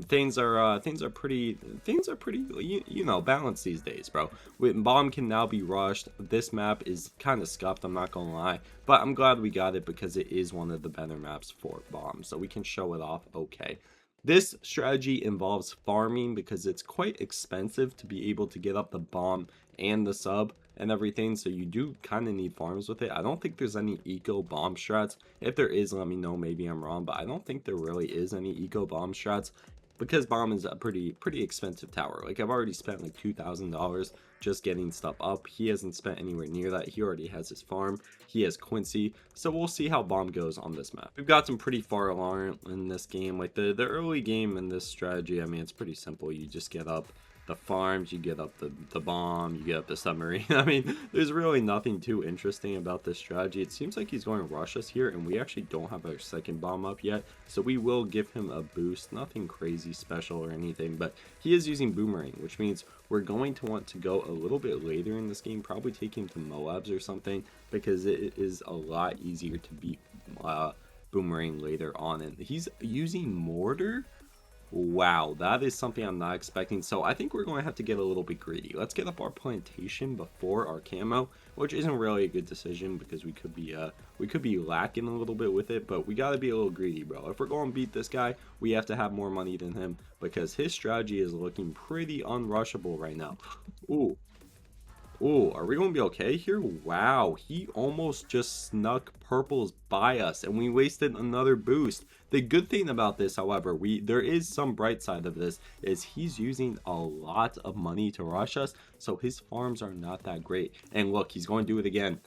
Things are pretty you know, balanced these days, bro. Bomb can now be rushed. This map is kind of scuffed, I'm not gonna lie, but I'm glad we got it because it is one of the better maps for bomb, so we can show it off. Okay, this strategy involves farming because it's quite expensive to be able to get up the bomb and the sub and everything, so you do kind of need farms with it. I don't think there's any eco bomb strats. If there is, let me know, maybe I'm wrong, but I don't think there really is any eco bomb strats, because bomb is a pretty expensive tower. Like, I've already spent like $2,000 just getting stuff up. He hasn't spent anywhere near that. He already has his farm. He has Quincy. So we'll see how bomb goes on this map. We've got some pretty far along in this game. Like the early game in this strategy, I mean, it's pretty simple. You just get up the farms, you get up the bomb, you get up the submarine. I mean, there's really nothing too interesting about this strategy. It seems like he's going to rush us here, and we actually don't have our second bomb up yet, so we will give him a boost. Nothing crazy special or anything, but he is using boomerang, which means we're going to want to go a little bit later in this game, probably take him to Moabs or something, because it is a lot easier to beat boomerang later on. And he's using mortar. Wow, that is something I'm not expecting. So I think we're going to have to get a little bit greedy. Let's get up our plantation before our camo, which isn't really a good decision because we could be lacking a little bit with it, but we got to be a little greedy, bro. If we're going to beat this guy, we have to have more money than him because his strategy is looking pretty unrushable right now. Ooh. Oh, are we going to be okay here? Wow, he almost just snuck purples by us and we wasted another boost. The good thing about this, however, there is some bright side of this, is he's using a lot of money to rush us, so his farms are not that great. And look, he's going to do it again.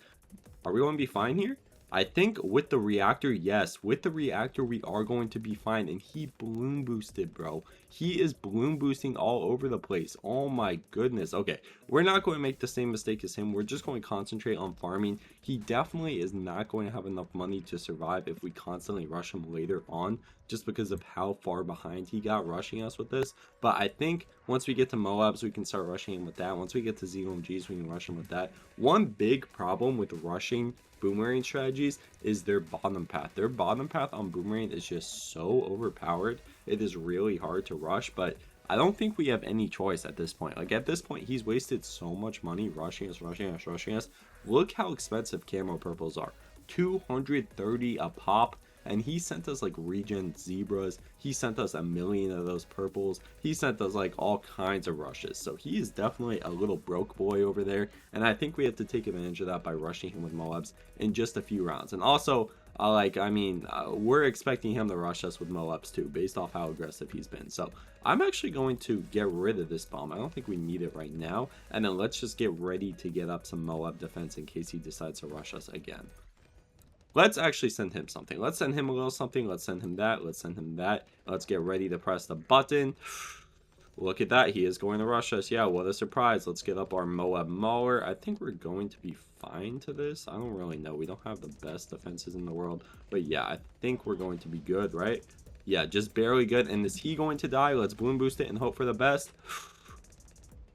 Are we going to be fine here? I think with the reactor, yes. With the reactor, we are going to be fine. And he bloom boosted, bro. He is bloom boosting all over the place. Oh my goodness. Okay, we're not going to make the same mistake as him. We're just going to concentrate on farming. He definitely is not going to have enough money to survive if we constantly rush him later on, just because of how far behind he got rushing us with this. But I think once we get to Moabs, we can start rushing him with that. Once we get to ZOMGs, we can rush him with that. One big problem with rushing boomerang strategies is their bottom path. Their bottom path on boomerang is just so overpowered. It is really hard to rush, but I don't think we have any choice at this point. Like at this point, he's wasted so much money rushing us. Look how expensive camo purples are. 230 a pop. And he sent us like regen zebras. He sent us 1 million of those purples. He sent us like all kinds of rushes. So he is definitely a little broke boy over there. And I think we have to take advantage of that by rushing him with Moabs in just a few rounds. And also, we're expecting him to rush us with Moabs too, based off how aggressive he's been. So I'm actually going to get rid of this bomb. I don't think we need it right now. And then let's just get ready to get up some Moab defense in case he decides to rush us again. Let's actually send him something. Let's send him a little something. Let's send him that. Let's send him that. Let's get ready to press the button. Look at that. He is going to rush us. Yeah, what a surprise. Let's get up our Moab Mauler. I think we're going to be fine to this. I don't really know. We don't have the best defenses in the world. But yeah, I think we're going to be good, right? Yeah, just barely good. And is he going to die? Let's bloom boost it and hope for the best.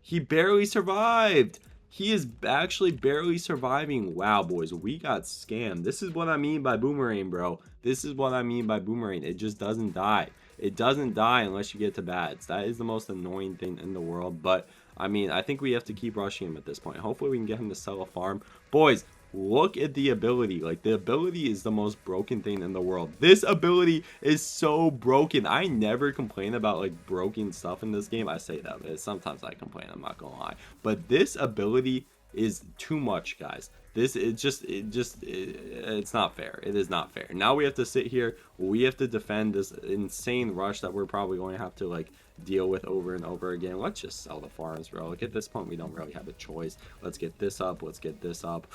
He barely survived. He is actually barely surviving. Wow, boys, we got scammed. This is what I mean by boomerang, bro. This is what I mean by boomerang. It just doesn't die. It doesn't die unless you get to bats. That is the most annoying thing in the world. But, I mean, I think we have to keep rushing him at this point. Hopefully we can get him to sell a farm. Boys, look at the ability. Like, the ability is the most broken thing in the world. This ability is so broken. I never complain about like broken stuff in this game. I say that, but sometimes I complain, I'm not gonna lie. But this ability is too much, guys. It's not fair. It is not fair. Now we have to sit here. We have to defend this insane rush that we're probably going to have to like deal with over and over again. Let's just sell the farms, bro. Like at this point, we don't really have a choice. Let's get this up. Let's get this up.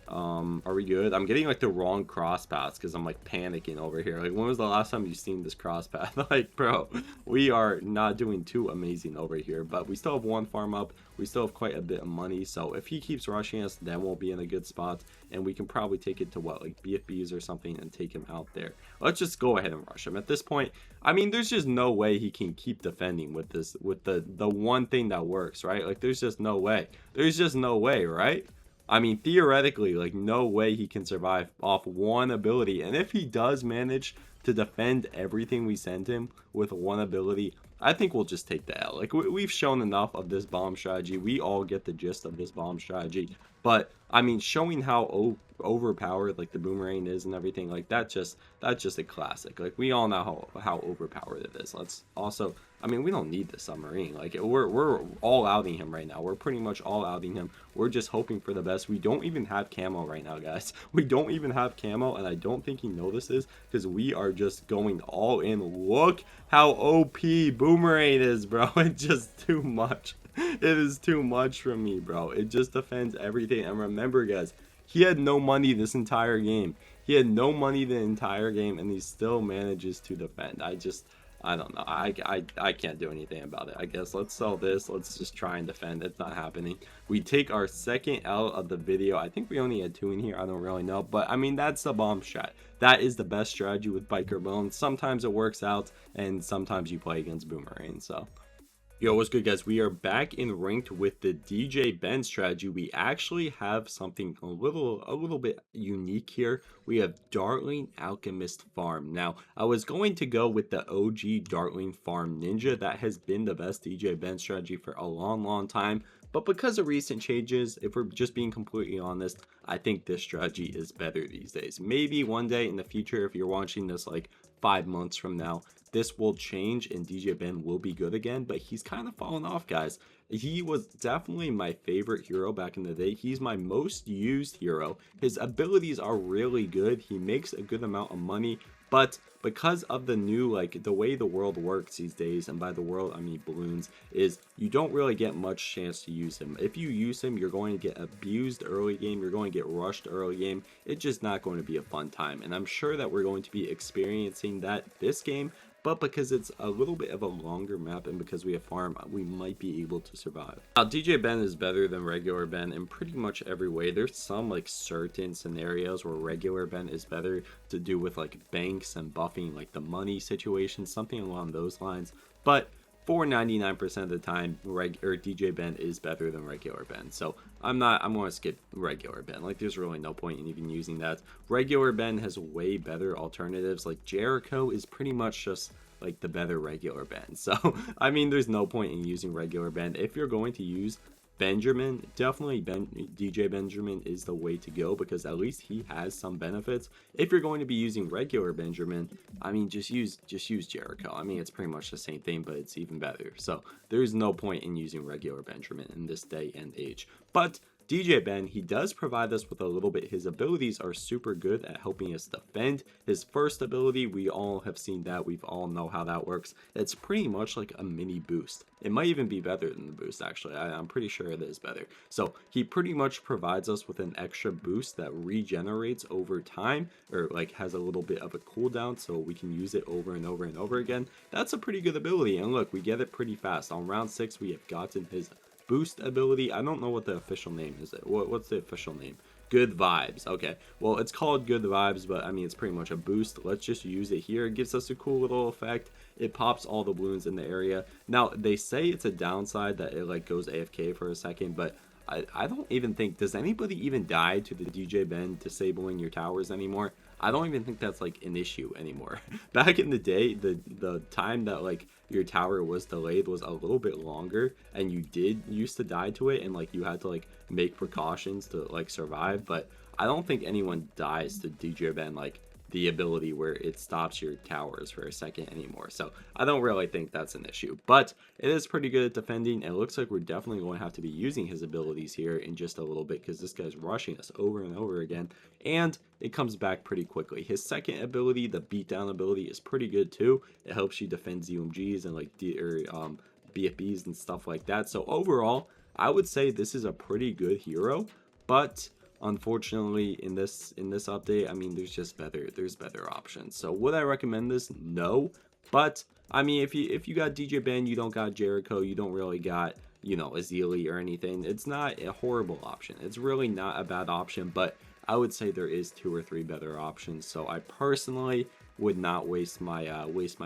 Are we good? I'm getting like the wrong cross paths because I'm like panicking over here. Like, when was the last time you seen this cross path? Like, bro, we are not doing too amazing over here, but we still have one farm up. We still have quite a bit of money, so if he keeps rushing us, then we'll be in a good spot, and we can probably take it to what, like BFBs or something, and take him out there. Let's just go ahead and rush him. At this point, I mean, there's just no way he can keep defending with this, with the one thing that works, right? Like, there's just no way. There's just no way, right? I mean, theoretically, like, no way he can survive off one ability. And if he does manage to defend everything we send him with one ability, I think we'll just take the L. Like, we've shown enough of this bomb strategy. We all get the gist of this bomb strategy. But, I mean, showing how overpowered, like, the boomerang is and everything, like, that's just a classic. Like, we all know how overpowered it is. Let's also, I mean, we don't need the submarine. Like, we're all outing him right now. We're pretty much all outing him. We're just hoping for the best. We don't even have camo right now, guys. We don't even have camo, and I don't think he notices because we are just going all in. Look how OP boomerang is, bro. It's just too much. It is too much for me, bro. It just defends everything. And remember, guys, he had no money this entire game. He had no money the entire game, and he still manages to defend. I don't know. I can't do anything about it. I guess let's sell this. Let's just try and defend. It's not happening. We take our second L of the video. I think we only had 2 in here. I don't really know. But, I mean, that's the bomb strat. That is the best strategy with Biker Bones. Sometimes it works out, and sometimes you play against Boomerang. So, Yo, what's good, guys? We are back in ranked with the DJ Ben strategy. We actually have something a little bit unique here. We have Dartling Alchemist Farm. Now, I was going to go with the OG Dartling Farm Ninja. That has been the best DJ Ben strategy for a long time. But because of recent changes, if we're just being completely honest, I think this strategy is better these days. Maybe one day in the future, if you're watching this like 5 months from now, this will change and DJ Ben will be good again, but he's kind of fallen off, guys. He was definitely my favorite hero back in the day. He's my most used hero. His abilities are really good. He makes a good amount of money, but because of the new, like, the way the world works these days, and by the world I mean balloons, is you don't really get much chance to use him. If you use him, you're going to get abused early game, you're going to get rushed early game. It's just not going to be a fun time, and I'm sure that we're going to be experiencing that this game. But because it's a little bit of a longer map and because we have farm, we might be able to survive. Now, DJ Ben is better than regular Ben in pretty much every way. There's some like certain scenarios where regular Ben is better to do with like banks and buffing, like the money situation, something along those lines. But for 99% of the time, DJ Ben is better than regular Ben. So I'm going to skip regular Ben. Like, there's really no point in even using that. Regular Ben has way better alternatives. Like, Jericho is pretty much just like the better regular Ben. So, I mean, there's no point in using regular Ben. If you're going to use Benjamin, definitely DJ Benjamin is the way to go, because at least he has some benefits. If you're going to be using regular Benjamin, I mean, just use Jericho. I mean, it's pretty much the same thing, but it's even better. So there's no point in using regular Benjamin in this day and age. But DJ Ben, he does provide us with a little bit. His abilities are super good at helping us defend. His first ability, we all have seen that. We all know how that works. It's pretty much like a mini boost. It might even be better than the boost, actually. I'm pretty sure it is better. So he pretty much provides us with an extra boost that regenerates over time, or like has a little bit of a cooldown, so we can use it over and over and over again. That's a pretty good ability, and look, we get it pretty fast. On round 6, we have gotten his boost ability. I don't know what the official name is. What's the official name? Good Vibes. Okay, well, it's called Good Vibes, but I mean, it's pretty much a boost. Let's just use it here. It gives us a cool little effect. It pops all the balloons in the area. Now, they say it's a downside that it like goes AFK for a second, but I don't even think, does anybody even die to the DJ Ben disabling your towers anymore? I don't even think that's like an issue anymore. Back in the day, the time that like your tower was delayed was a little bit longer, and you used to die to it, and like you had to like make precautions to like survive. But I don't think anyone dies to DJ Ben like the ability where it stops your towers for a second anymore. So I don't really think that's an issue, but it is pretty good at defending. It looks like we're definitely going to have to be using his abilities here in just a little bit, because this guy's rushing us over and over again, and it comes back pretty quickly. His second ability, the beatdown ability, is pretty good too. It helps you defend ZMGs and like BFBs and stuff like that. So overall, I would say this is a pretty good hero, but unfortunately in this update, I mean, there's better options. So would I recommend this? No. But I mean, if you got DJ Ben, you don't got Jericho, you don't really got, you know, Ezili or anything, it's not a horrible option. It's really not a bad option, but I would say there is 2 or 3 better options. So I personally would not waste my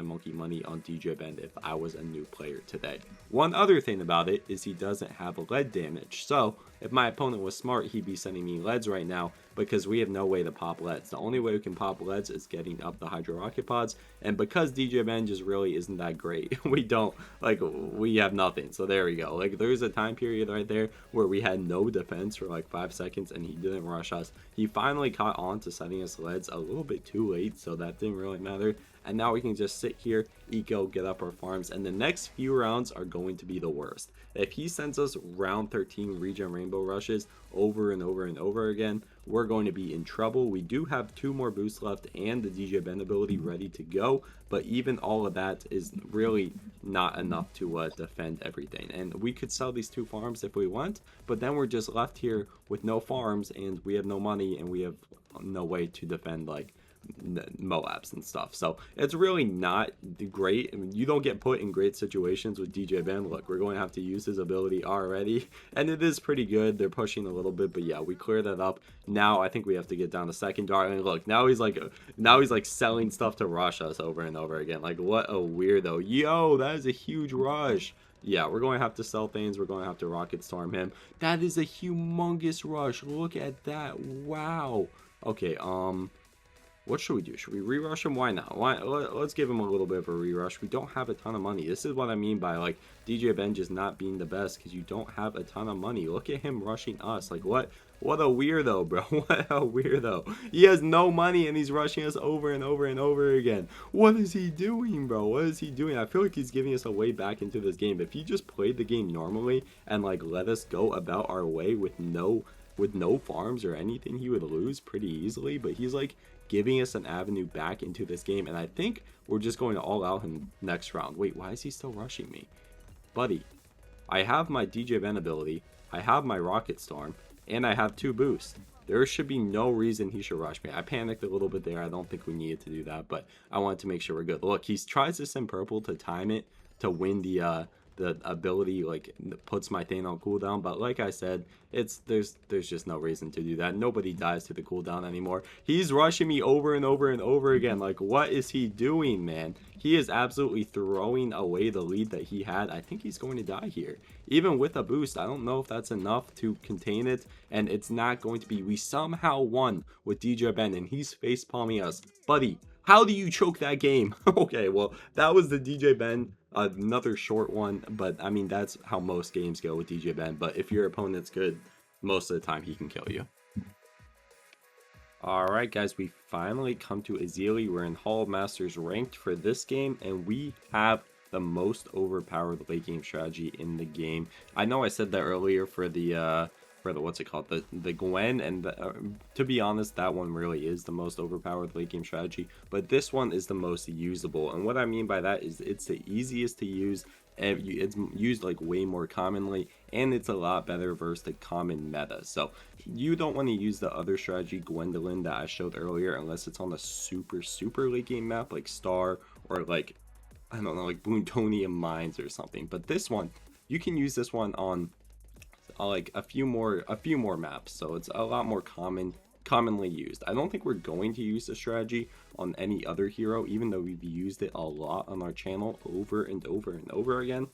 monkey money on DJ Ben if I was a new player today. One other thing about it is he doesn't have lead damage. So if my opponent was smart, he'd be sending me leads right now, because we have no way to pop leads. The only way we can pop leads is getting up the Hydro Rocket Pods, and because DJ Ben just really isn't that great, we have nothing. So there we go. Like, there's a time period right there where we had no defense for like 5 seconds and he didn't rush us. He finally caught on to sending us leads a little bit too late, so that didn't really matter. And now we can just sit here, eco, get up our farms, and the next few rounds are going to be the worst. If he sends us round 13 regen rainbow rushes over and over and over again, we're going to be in trouble. We do have 2 more boosts left and the DJ Ben ability ready to go, but even all of that is really not enough to defend everything. And we could sell these 2 farms if we want, but then we're just left here with no farms, and we have no money, and we have no way to defend like Moabs and stuff. So it's really not great. I mean, you don't get put in great situations with DJ Ben. Look, we're going to have to use his ability already, and it is pretty good. They're pushing a little bit, but yeah, we clear that up. Now I think we have to get down to second dart, and look, now he's like selling stuff to rush us over and over again. Like, what a weirdo. Yo, that is a huge rush. Yeah, we're going to have to sell things. We're going to have to rocket storm him. That is a humongous rush. Look at that. Wow. Okay, what should we do? Should we re-rush him? Why not? Let's give him a little bit of a re-rush. We don't have a ton of money. This is what I mean by, like, DJ Ben just not being the best, because you don't have a ton of money. Look at him rushing us. Like, what a weirdo, bro. What a weirdo. He has no money, and he's rushing us over and over and over again. What is he doing, bro? What is he doing? I feel like he's giving us a way back into this game. If he just played the game normally and, like, let us go about our way with no farms or anything, he would lose pretty easily. But he's, like, giving us an avenue back into this game, and I think we're just going to all out him next round. Wait, why is he still rushing me? Buddy, I have my DJ Ben ability, I have my Rocket Storm, and I have 2 boosts. There should be no reason he should rush me. I panicked a little bit there. I don't think we needed to do that, but I wanted to make sure we're good. Look, he tries to send purple to time it to win the ability, like, puts my thing on cooldown, but like I said, there's just no reason to do that. Nobody dies to the cooldown anymore. He's rushing me over and over and over again. Like, what is he doing, man? He is absolutely throwing away the lead that he had. I think he's going to die here, even with a boost. I don't know if that's enough to contain it, and it's not going to be. We somehow won with DJ Ben, and he's face palming us. Buddy, how do you choke that game? Okay, well, that was the DJ Ben. Another short one, but I mean, that's how most games go with DJ Ben. But if your opponent's good, most of the time he can kill you. Alright guys, we finally come to Ezili. We're in Hall of Masters ranked for this game, and we have the most overpowered late game strategy in the game. I know I said that earlier for the what's it called, the Qwen, and to be honest, that one really is the most overpowered late game strategy, but this one is the most usable. And what I mean by that is it's the easiest to use, and it's used like way more commonly, and it's a lot better versus the common meta. So you don't want to use the other strategy, Gwendolyn, that I showed earlier, unless it's on a super late game map like Star, or like, I don't know, like Bloontonium Mines or something. But this one, you can use this one on like a few more maps, so it's a lot more commonly used. I don't think we're going to use the strategy on any other hero, even though we've used it a lot on our channel over and over and over again.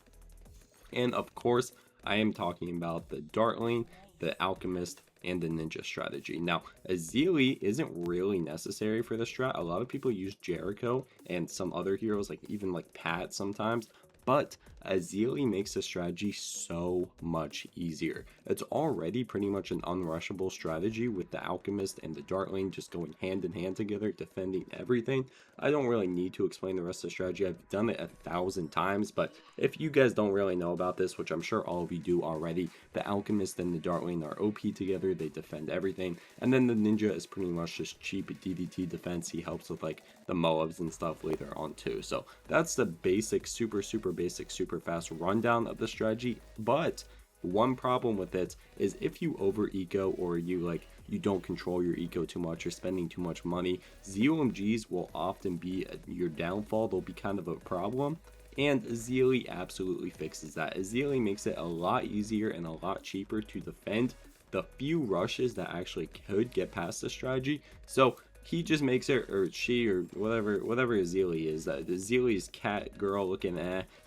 And of course, I am talking about the Dartling, the Alchemist, and the Ninja strategy. Now, Ezili isn't really necessary for the strat. A lot of people use Jericho and some other heroes, like even like Pat sometimes, but Ezili makes the strategy so much easier. It's already pretty much an unrushable strategy with the Alchemist and the Dartling just going hand in hand together, defending everything. I don't really need to explain the rest of the strategy. I've done it 1,000 times, but if you guys don't really know about this, which I'm sure all of you do already, the Alchemist and the Dartling are OP together. They defend everything, and then the Ninja is pretty much just cheap DDT defense. He helps with like the Moabs and stuff later on too. So that's the basic, super basic, super fast rundown of the strategy. But one problem with it is if you over eco, or you don't control your eco too much, you're spending too much money, ZOMGs will often be your downfall. They'll be kind of a problem, and Ezili absolutely fixes that. Ezili makes it a lot easier and a lot cheaper to defend the few rushes that actually could get past the strategy. So he just makes it, or she, or whatever Ezili is, Ezili's cat girl looking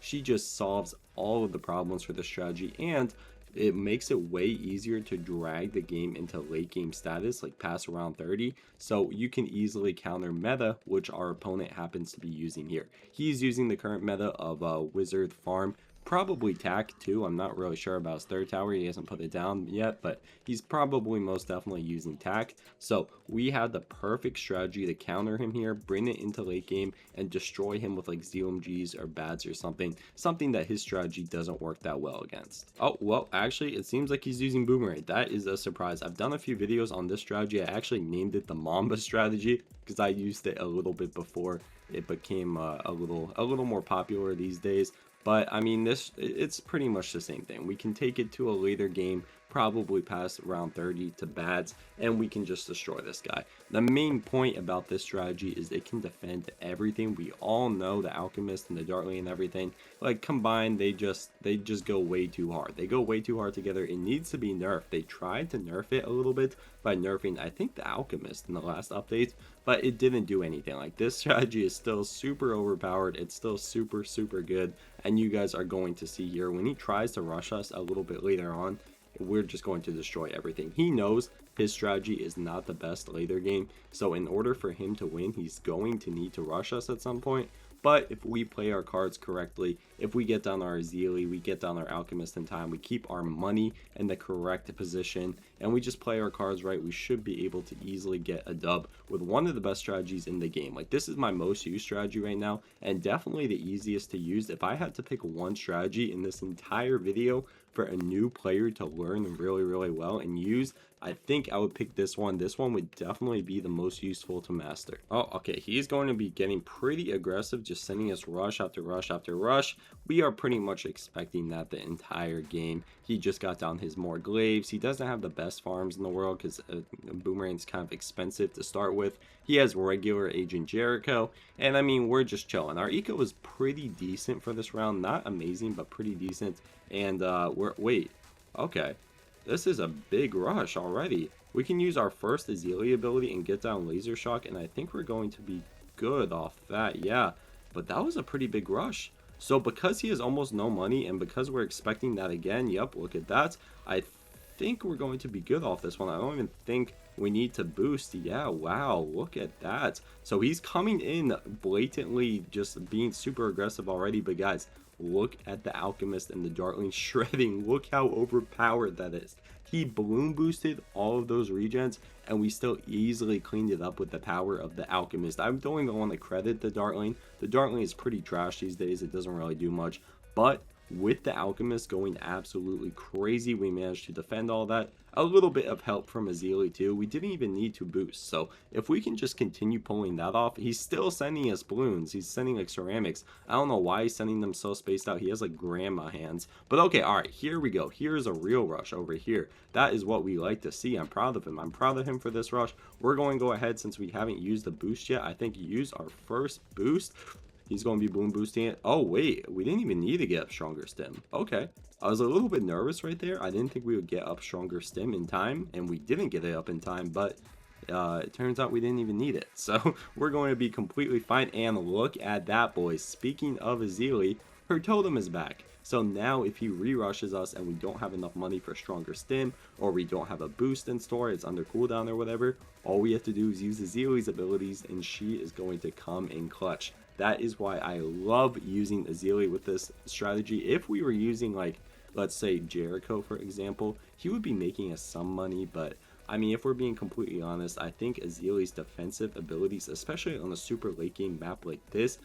she just solves all of the problems for the strategy, and it makes it way easier to drag the game into late game status, like past around 30, so you can easily counter meta, which our opponent happens to be using here. He's using the current meta of Wizard Farm, probably Tack too. I'm not really sure about his third tower. He hasn't put it down yet, but he's probably most definitely using Tack. So we had the perfect strategy to counter him here, bring it into late game, and destroy him with like ZOMGs or Bads or something that his strategy doesn't work that well against. Oh, well, actually, it seems like he's using Boomerang. That is a surprise. I've done a few videos on this strategy. I actually named it the Mamba strategy because I used it a little bit before it became a little more popular these days. But I mean, it's pretty much the same thing. We can take it to a later game probably pass round 30 to bats, and we can just destroy this guy. The main point about this strategy is it can defend everything. We all know the Alchemist and the Dartling and everything, like combined, they just go way too hard. They go way too hard together. It needs to be nerfed. They tried to nerf it a little bit by nerfing, I think, the Alchemist in the last update, but it didn't do anything. Like, this strategy is still super overpowered. It's still super good, and you guys are going to see here when he tries to rush us a little bit later on, we're just going to destroy everything. He knows his strategy is not the best later game, so in order for him to win, he's going to need to rush us at some point. But if we play our cards correctly, if we get down our Ezili, we get down our Alchemist in time, we keep our money in the correct position, and we just play our cards right, we should be able to easily get a dub with one of the best strategies in the game. Like, this is my most used strategy right now, and definitely the easiest to use. If I had to pick one strategy in this entire video for a new player to learn really well and use, I think I would pick this one. This one would definitely be the most useful to master. Oh, okay, he's going to be getting pretty aggressive, just sending us rush after rush after rush. We are pretty much expecting that the entire game. He just got down his more glaives. He doesn't have the best farms in the world because Boomerang's kind of expensive to start with. He has regular Agent Jericho, and I mean, we're just chilling. Our eco is pretty decent for this round, not amazing, but pretty decent. And wait, okay. This is a big rush already. We can use our first Ezili ability and get down Laser Shock, and I think we're going to be good off that, yeah. But that was a pretty big rush. So because he has almost no money, and because we're expecting that again, yep, look at that. I think we're going to be good off this one. I don't even think we need to boost. Yeah, wow, look at that. So he's coming in blatantly, just being super aggressive already, but guys, look at the Alchemist and the Dartling shredding. Look how overpowered that is. He balloon boosted all of those regens, and we still easily cleaned it up with the power of the Alchemist. I don't even want to credit the Dartling. The Dartling is pretty trash these days. It doesn't really do much. But with the Alchemist going absolutely crazy, we managed to defend all that. A little bit of help from Ezili too. We didn't even need to boost. So if we can just continue pulling that off, he's still sending us balloons. He's sending like ceramics. I don't know why he's sending them so spaced out. He has like grandma hands. But okay, all right, here we go. Here's a real rush over here. That is what we like to see. I'm proud of him. I'm proud of him for this rush. We're going to go ahead, since we haven't used the boost yet. I think use our first boost. He's going to be balloon boosting it. Oh, wait. We didn't even need to get up stronger stim. Okay. I was a little bit nervous right there. I didn't think we would get up stronger stim in time, and we didn't get it up in time, but it turns out we didn't even need it. So we're going to be completely fine. And look at that, boys. Speaking of Ezili, her totem is back. So now if he re-rushes us and we don't have enough money for stronger stim, or we don't have a boost in store, it's under cooldown or whatever, all we have to do is use Ezili's abilities, and she is going to come in clutch. That is why I love using Ezili with this strategy. If we were using, like, let's say Jericho, for example, he would be making us some money, but I mean, if we're being completely honest, I think Ezili's defensive abilities, especially on a super late game map like this,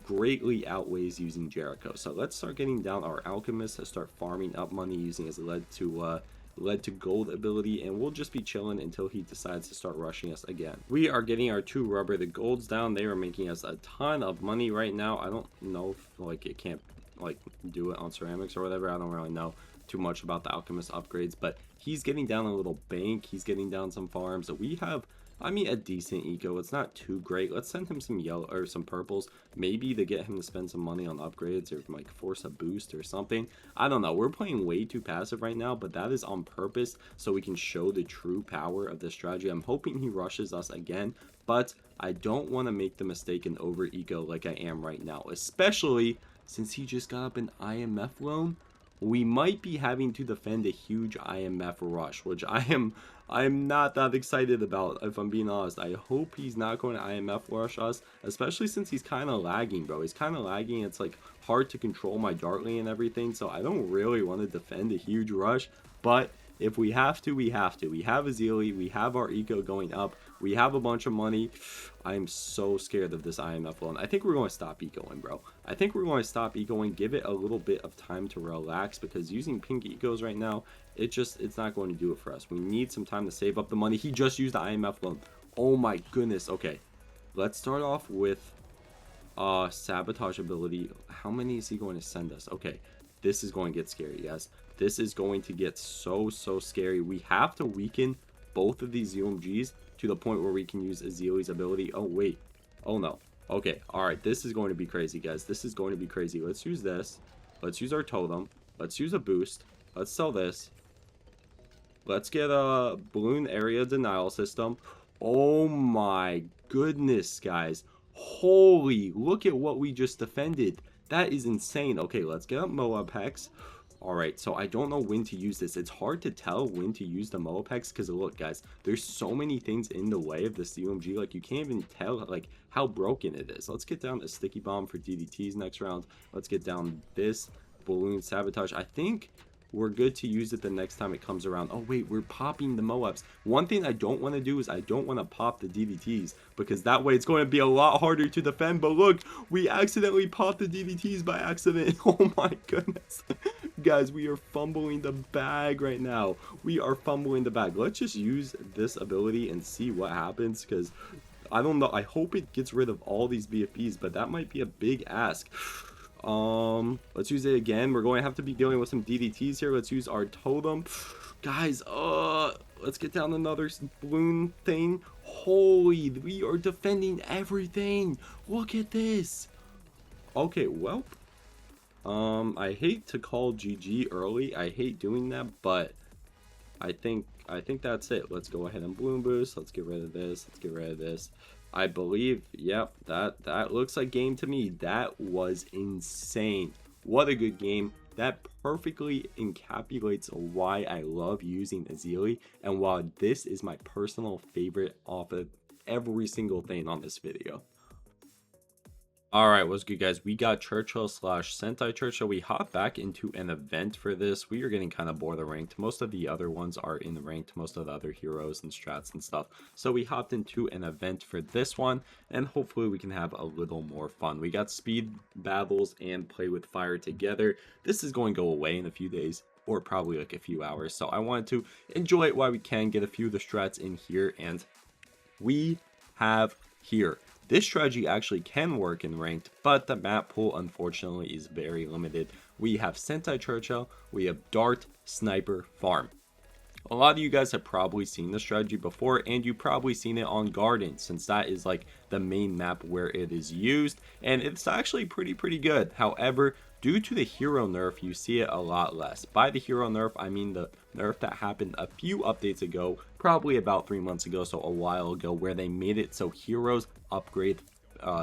greatly outweighs using Jericho. So let's start getting down our Alchemist to start farming up money using his lead to gold ability, and we'll just be chilling until he decides to start rushing us again. We are getting our 2 rubber the golds down. They are making us a ton of money right now. I don't know if like it can't like do it on ceramics or whatever. I don't really know too much about the Alchemist upgrades, but he's getting down a little bank. He's getting down some farms. So we have, I mean, a decent eco. It's not too great. Let's send him some yellow or some purples, maybe to get him to spend some money on upgrades or like force a boost or something. I don't know. We're playing way too passive right now, but that is on purpose so we can show the true power of this strategy. I'm hoping he rushes us again, but I don't want to make the mistake and over eco like I am right now, especially since he just got up an IMF loan. We might be having to defend a huge IMF rush, which I'm not that excited about, if I'm being honest. I hope he's not going to IMF rush us, especially since he's kind of lagging, bro. He's kind of lagging. It's like hard to control my Dartling and everything, so I don't really want to defend a huge rush, but if we have to, we have to. We have Ezili, we have our eco going up, we have a bunch of money. I'm so scared of this IMF loan. I think we're going to stop ecoing, bro. I think we're going to stop ecoing, give it a little bit of time to relax, because using pink ecos right now, it's not going to do it for us. We need some time to save up the money. He just used the IMF loan. Oh my goodness. Okay, let's start off with sabotage ability. How many is he going to send us? Okay, this is going to get scary, guys. This is going to get so scary. We have to weaken both of these UMGs to the point where we can use Ezili's ability. Oh, wait. Oh, no. Okay, alright, this is going to be crazy, guys. This is going to be crazy. Let's use this. Let's use our totem. Let's use a boost. Let's sell this. Let's get a balloon area denial system. Oh my goodness, guys. Holy, look at what we just defended. That is insane. Okay, let's get up Moab Hex. Alright, so I don't know when to use this. It's hard to tell when to use the Moab Hex because look, guys, there's so many things in the way of this UMG. Like, you can't even tell, like, how broken it is. Let's get down a Sticky Bomb for DDTs next round. Let's get down this Balloon Sabotage. I think we're good to use it the next time it comes around. Oh wait, we're popping the Moabs. One thing I don't want to do is I don't want to pop the DDTs because that way it's going to be a lot harder to defend. But look, we accidentally popped the DDTs by accident. Oh my goodness. Guys, we are fumbling the bag right now. We are fumbling the bag. Let's just use this ability and see what happens because I don't know. I hope it gets rid of all these BFBs, but that might be a big ask. Let's use it again. We're going to have to be dealing with some DDTs here. Let's use our totem. Guys, let's get down another balloon thing. Holy, we are defending everything. Look at this. Okay, well, I hate to call GG early. I hate doing that, but I think that's it. Let's go ahead and balloon boost. Let's get rid of this. Let's get rid of this. I believe, yep, that looks like game to me. That was insane. What a good game. That perfectly encapsulates why I love using Ezili and why this is my personal favorite off of every single thing on this video. Alright, what's good, guys? We got Churchill / Sentai Churchill. We hop back into an event for this. We are getting kind of bored of ranked. Most of the other ones are in ranked, most of the other heroes and strats and stuff. So we hopped into an event for this one, and hopefully we can have a little more fun. We got speed battles and play with fire together. This is going to go away in a few days, or probably like a few hours. So I wanted to enjoy it while we can, get a few of the strats in here, and we have here. This strategy actually can work in ranked, but the map pool unfortunately is very limited. We have Sentai Churchill, we have Dart, Sniper, Farm. A lot of you guys have probably seen this strategy before, and you've probably seen it on Garden, since that is like the main map where it is used, and it's actually pretty good. However, due to the hero nerf, you see it a lot less. By the hero nerf, I mean the nerf that happened a few updates ago, probably about 3 months ago, so a while ago, where they made it so heroes upgrade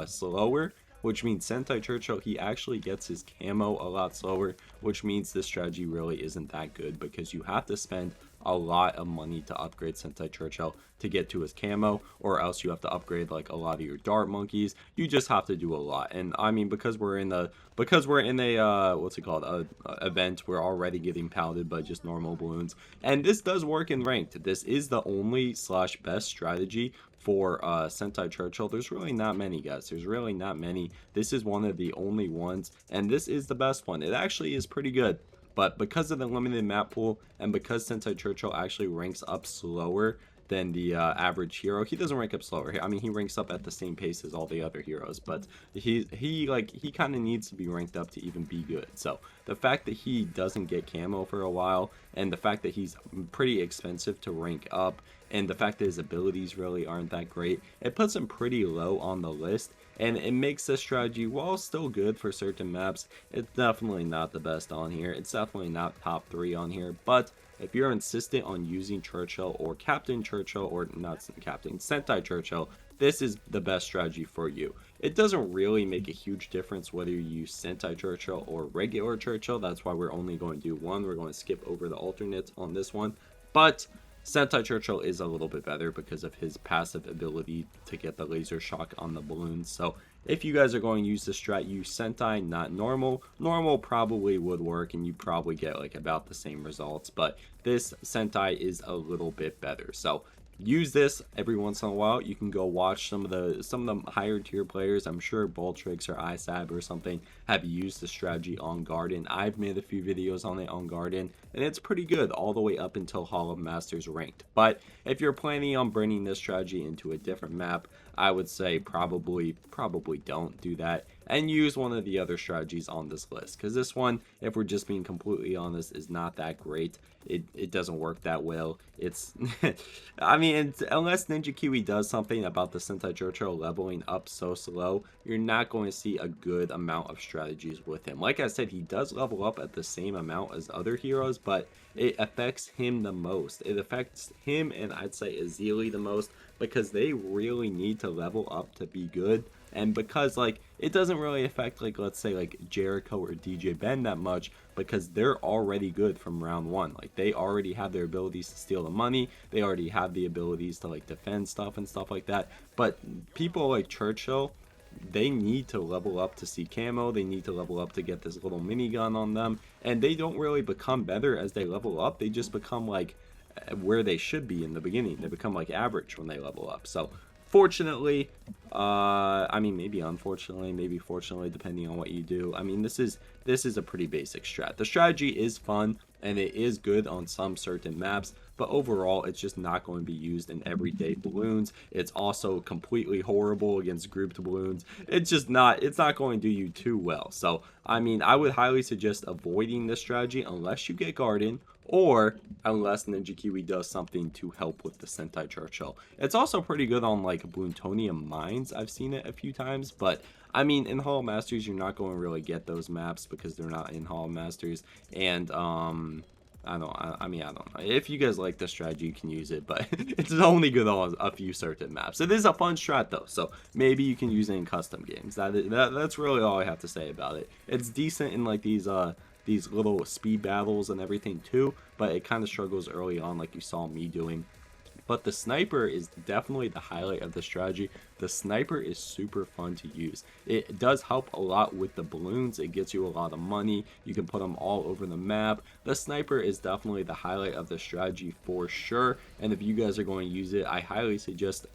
slower, which means Sentai Churchill, he actually gets his camo a lot slower, which means this strategy really isn't that good because you have to spend a lot of money to upgrade Sentai Churchill to get to his camo, or else you have to upgrade like a lot of your dart monkeys. You just have to do a lot. And I mean, because we're in a what's it called, event, we're already getting pounded by just normal balloons, and this does work in ranked. This is the only / best strategy for Sentai Churchill. There's really not many, guys. There's really not many. This is one of the only ones, and this is the best one. It actually is pretty good. But because of the limited map pool, and because Sentai Churchill actually ranks up slower than the average hero, he doesn't rank up slower. I mean, he ranks up at the same pace as all the other heroes, but he kind of needs to be ranked up to even be good. So the fact that he doesn't get camo for a while, and the fact that he's pretty expensive to rank up, and the fact that his abilities really aren't that great, it puts him pretty low on the list. And it makes this strategy, while still good for certain maps, it's definitely not the best on here. It's definitely not top 3 on here. But if you're insistent on using Churchill or Captain Churchill, or not Captain, Sentai Churchill, this is the best strategy for you. It doesn't really make a huge difference whether you use Sentai Churchill or regular Churchill. That's why we're only going to do one. We're going to skip over the alternates on this one. But Sentai Churchill is a little bit better because of his passive ability to get the laser shock on the balloons. So if you guys are going to use the strat, use Sentai, not normal. Normal probably would work, and you probably get like about the same results, but this Sentai is a little bit better. So use this every once in a while. You can go watch some of the higher tier players. I'm sure Boltrix or ISAB or something have used the strategy on Garden. I've made a few videos on it on Garden, and it's pretty good all the way up until Hall of Masters ranked. But if you're planning on bringing this strategy into a different map, I would say probably don't do that, and use one of the other strategies on this list, because this one, if we're just being completely honest, is not that great. It doesn't work that well. It's I mean, unless Ninja Kiwi does something about the Sentai Churchill leveling up so slow, you're not going to see a good amount of strategies with him. Like I said, he does level up at the same amount as other heroes, but it affects him the most. It affects him and I'd say Ezili the most, because they really need to level up to be good. And because like it doesn't really affect, like, let's say like Jericho or DJ Ben that much, because they're already good from round one. Like, they already have their abilities to steal the money, they already have the abilities to like defend stuff and stuff like that. But people like Churchill, they need to level up to see camo, they need to level up to get this little minigun on them, and they don't really become better as they level up. They just become like where they should be in the beginning. They become like average when they level up. So fortunately, I mean, maybe unfortunately, maybe fortunately, depending on what you do, I mean, this is a pretty basic strat. The strategy is fun and it is good on some certain maps, but overall it's just not going to be used in everyday balloons. It's also completely horrible against grouped balloons. It's not going to do you too well. So I mean, I would highly suggest avoiding this strategy unless you get Garden, or unless Ninja Kiwi does something to help with the Sentai Churchill. It's also pretty good on like Bloontonium Mines. I've seen it a few times, but I mean, in Hall of Masters, you're not going to really get those maps because they're not in Hall of Masters. And I don't know. If you guys like the strategy, you can use it, but it's only good on a few certain maps. It is a fun strat though, so maybe you can use it in custom games. That's really all I have to say about it. It's decent in like these little speed battles and everything too, but it kind of struggles early on, like you saw me doing. But the sniper is definitely the highlight of the strategy. The sniper is super fun to use. It does help a lot with the balloons. It gets you a lot of money. You can put them all over the map. The sniper is definitely the highlight of the strategy for sure. And if you guys are going to use it, I highly suggest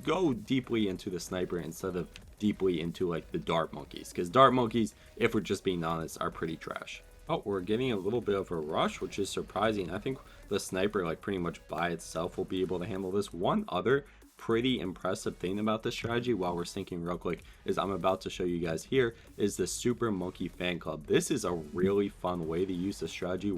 go deeply into the sniper instead of deeply into like the dart monkeys, because dart monkeys, if we're just being honest, are pretty trash. Oh, we're getting a little bit of a rush, which is surprising. I think the sniper, like, pretty much by itself will be able to handle this. One other pretty impressive thing about this strategy, while we're syncing real quick, is I'm about to show you guys here, is the Super Monkey Fan Club. This is a really fun way to use the strategy.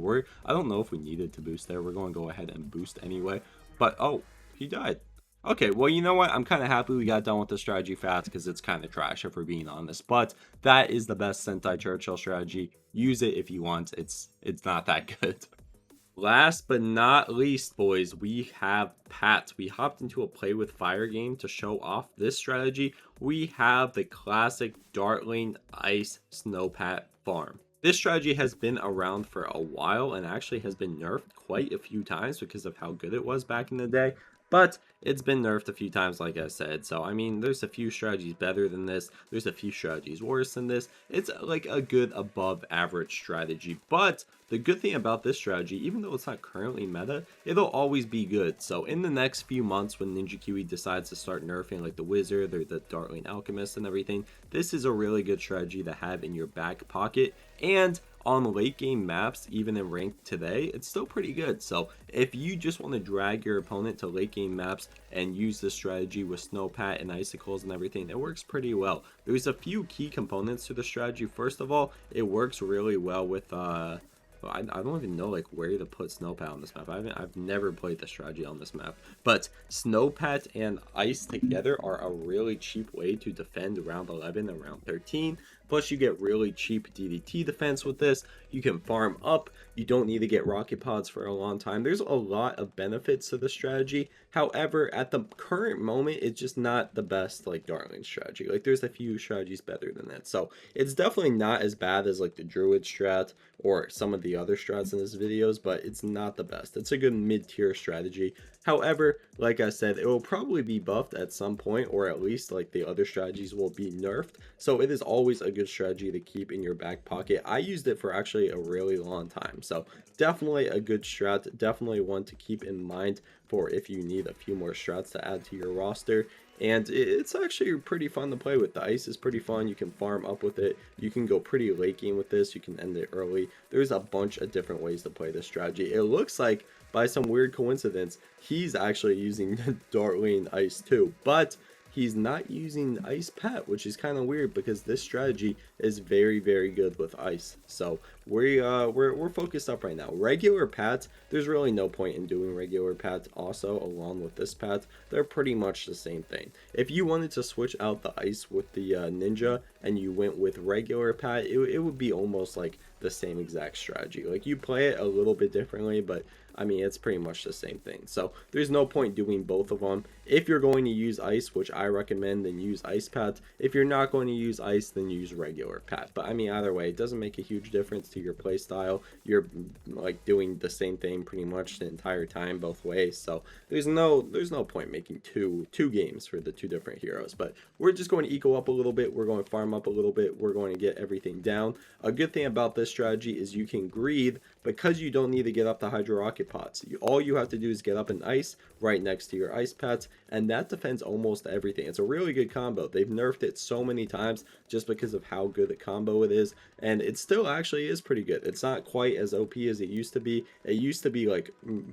I don't know if we needed to boost there. We're going to go ahead and boost anyway. But, oh, he died. Okay, well, you know what? I'm kind of happy we got done with the strategy fast, because it's kind of trash if we're being honest. But that is the best Sentai Churchill strategy. Use it if you want. It's not that good. Last but not least, boys, we have Pat. We hopped into a Play with Fire game to show off this strategy. We have the classic Dartling Ice Snow Pat farm. This strategy has been around for a while and actually has been nerfed quite a few times because of how good it was back in the day. But it's been nerfed a few times, like I said. So, I mean, there's a few strategies better than this. There's a few strategies worse than this. It's like a good above average strategy. But the good thing about this strategy, even though it's not currently meta, it'll always be good. So, in the next few months, when Ninja Kiwi decides to start nerfing like the Wizard or the Dartling Alchemist and everything, this is a really good strategy to have in your back pocket. And on late game maps, even in ranked today, it's still pretty good. So if you just want to drag your opponent to late game maps and use this strategy with Snowpat and Icicles and everything, it works pretty well. There's a few key components to the strategy. First of all, it works really well with I don't even know like where to put Snowpat on this map. I've never played the strategy on this map, but Snowpat and Ice together are a really cheap way to defend round 11 and round 13. Plus, you get really cheap DDT defense with this. You can farm up. You don't need to get rocket pods for a long time. There's a lot of benefits to the strategy. However, at the current moment, it's just not the best like Dartling strategy. Like, there's a few strategies better than that. So it's definitely not as bad as like the Druid strat or some of the other strats in this videos, but it's not the best. It's a good mid-tier strategy. However, like I said, it will probably be buffed at some point, or at least like the other strategies will be nerfed. So it is always a good strategy to keep in your back pocket. I used it for actually a really long time. So definitely a good strat, definitely one to keep in mind for if you need a few more strats to add to your roster. And it's actually pretty fun to play with. The ice is pretty fun. You can farm up with it. You can go pretty late game with this. You can end it early. There's a bunch of different ways to play this strategy. It looks like, by some weird coincidence, he's actually using Dartling Ice too. But he's not using Ice Pet, which is kind of weird because this strategy is very, very good with Ice. So we're focused up right now. Regular Pats, there's really no point in doing regular Pats also along with this Pat. They're pretty much the same thing. If you wanted to switch out the Ice with the Ninja and you went with regular Pat, it would be almost like the same exact strategy. Like, you play it a little bit differently, but I mean, it's pretty much the same thing. So there's no point doing both of them. If you're going to use Ice, which I recommend, then use Ice Pat. If you're not going to use Ice, then use regular Pat. But I mean, either way, it doesn't make a huge difference to your play style. You're like doing the same thing pretty much the entire time both ways. So there's no point making two games for the two different heroes. But we're just going to eco up a little bit. We're going to farm up a little bit. We're going to get everything down. A good thing about this strategy is you can greed because you don't need to get up the Hydro Rocket Pots. All you have to do is get up an Ice right next to your Ice Pets, and that defends almost everything. It's a really good combo. They've nerfed it so many times just because of how good a combo it is, and it still actually is pretty good. It's not quite as OP as it used to be. It used to be like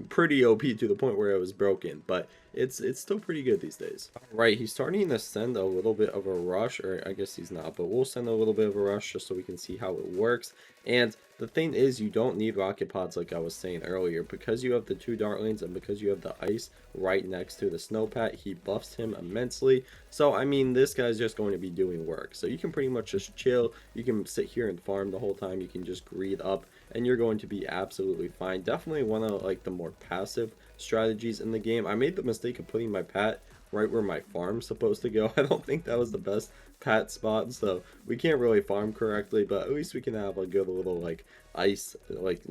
pretty OP to the point where it was broken, but it's still pretty good these days. Right, he's starting to send a little bit of a rush, or I guess he's not, but we'll send a little bit of a rush just so we can see how it works. And the thing is, you don't need rocket pods like I was saying earlier, because you have the two Dartlings and because you have the Ice right next to the Snowpat. He buffs him immensely. So I mean, this guy's just going to be doing work. So you can pretty much just chill. You can sit here and farm the whole time. You can just greed up and you're going to be absolutely fine. Definitely one of like the more passive strategies in the game. I made the mistake of putting my Pat right where my farm's supposed to go. I don't think that was the best Pat spot, so we can't really farm correctly, but at least we can have a good little like Ice like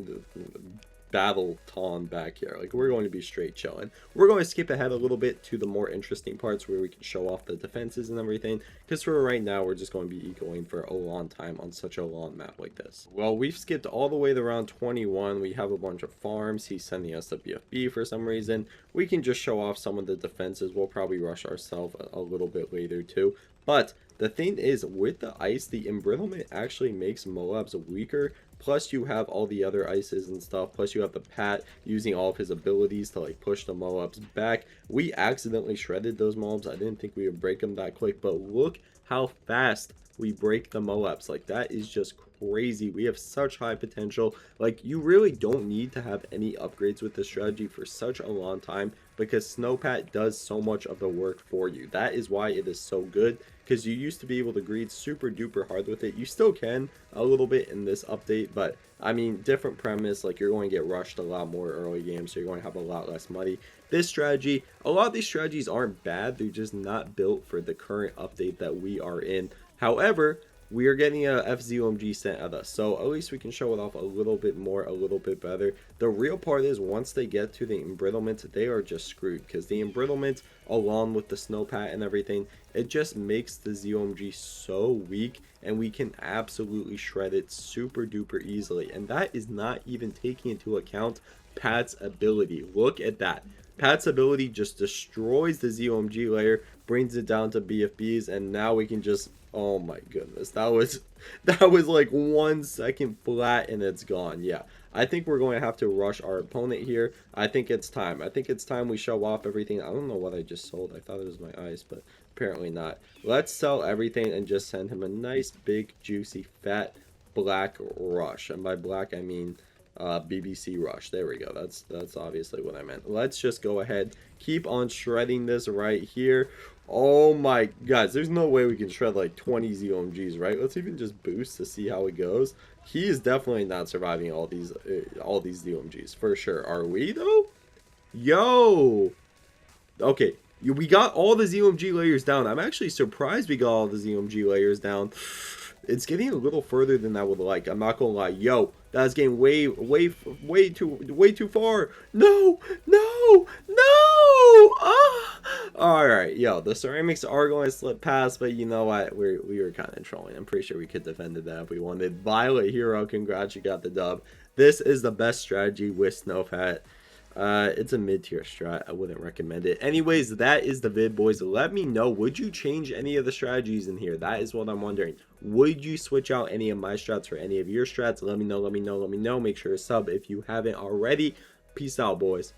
battle ton back here. Like, we're going to be straight chilling. We're going to skip ahead a little bit to the more interesting parts where we can show off the defenses and everything, because for right now we're just going to be ecoing for a long time on such a long map like this. Well, we've skipped all the way to round 21. We have a bunch of farms. He's sending us a BFB for some reason. We can just show off some of the defenses. We'll probably rush ourselves a little bit later too, but the thing is, with the Ice, the embrittlement actually makes Moabs weaker. Plus you have all the other Ices and stuff. Plus you have the Pat using all of his abilities to like push the Moabs back. We accidentally shredded those mobs. I didn't think we would break them that quick, but look how fast we break the Moabs. Like, that is just crazy. We have such high potential. Like, you really don't need to have any upgrades with this strategy for such a long time, because Snowpat does so much of the work for you. That is why it is so good, because you used to be able to greed super duper hard with it. You still can a little bit in this update, but I mean, different premise. Like, you're going to get rushed a lot more early game, so you're going to have a lot less money. This strategy, a lot of these strategies aren't bad, they're just not built for the current update that we are in. However, we are getting a FZOMG sent at us, so at least we can show it off a little bit more, a little bit better. The real part is, once they get to the embrittlement, they are just screwed, because the embrittlement, along with the Snowpat and everything, it just makes the ZOMG so weak, and we can absolutely shred it super duper easily. And that is not even taking into account Pat's ability. Look at that. Pat's ability just destroys the ZOMG layer, brings it down to BFBs, and now we can just, oh my goodness, that was like 1 second flat and it's gone. Yeah, I think we're going to have to rush our opponent here. I think it's time. I think it's time we show off everything. I don't know what I just sold. I thought it was my Ice, but apparently not. Let's sell everything and just send him a nice big juicy fat black rush, and by black I mean BBC rush. There we go. That's obviously what I meant. Let's just go ahead, keep on shredding this right here. Oh my guys, there's no way we can shred like 20 ZOMGs, right? Let's even just boost to see how it goes. He is definitely not surviving all these ZOMGs for sure. Are we though? Yo, okay, we got all the ZOMG layers down. I'm actually surprised we got all the ZOMG layers down. It's getting a little further than I would like. I'm not gonna lie. Yo, that's getting way too far. No. Ah! All right, yo, the ceramics are going to slip past, but you know what? We were kind of trolling. I'm pretty sure we could defend that if we wanted. Violet Hero, congrats, you got the dub. This is the best strategy with Snowpat. It's a mid-tier strat. I wouldn't recommend it. Anyways, that is the vid, boys. Let me know, would you change any of the strategies in here? That is what I'm wondering. Would you switch out any of my strats for any of your strats? Let me know. Make sure to sub if you haven't already. Peace out, boys.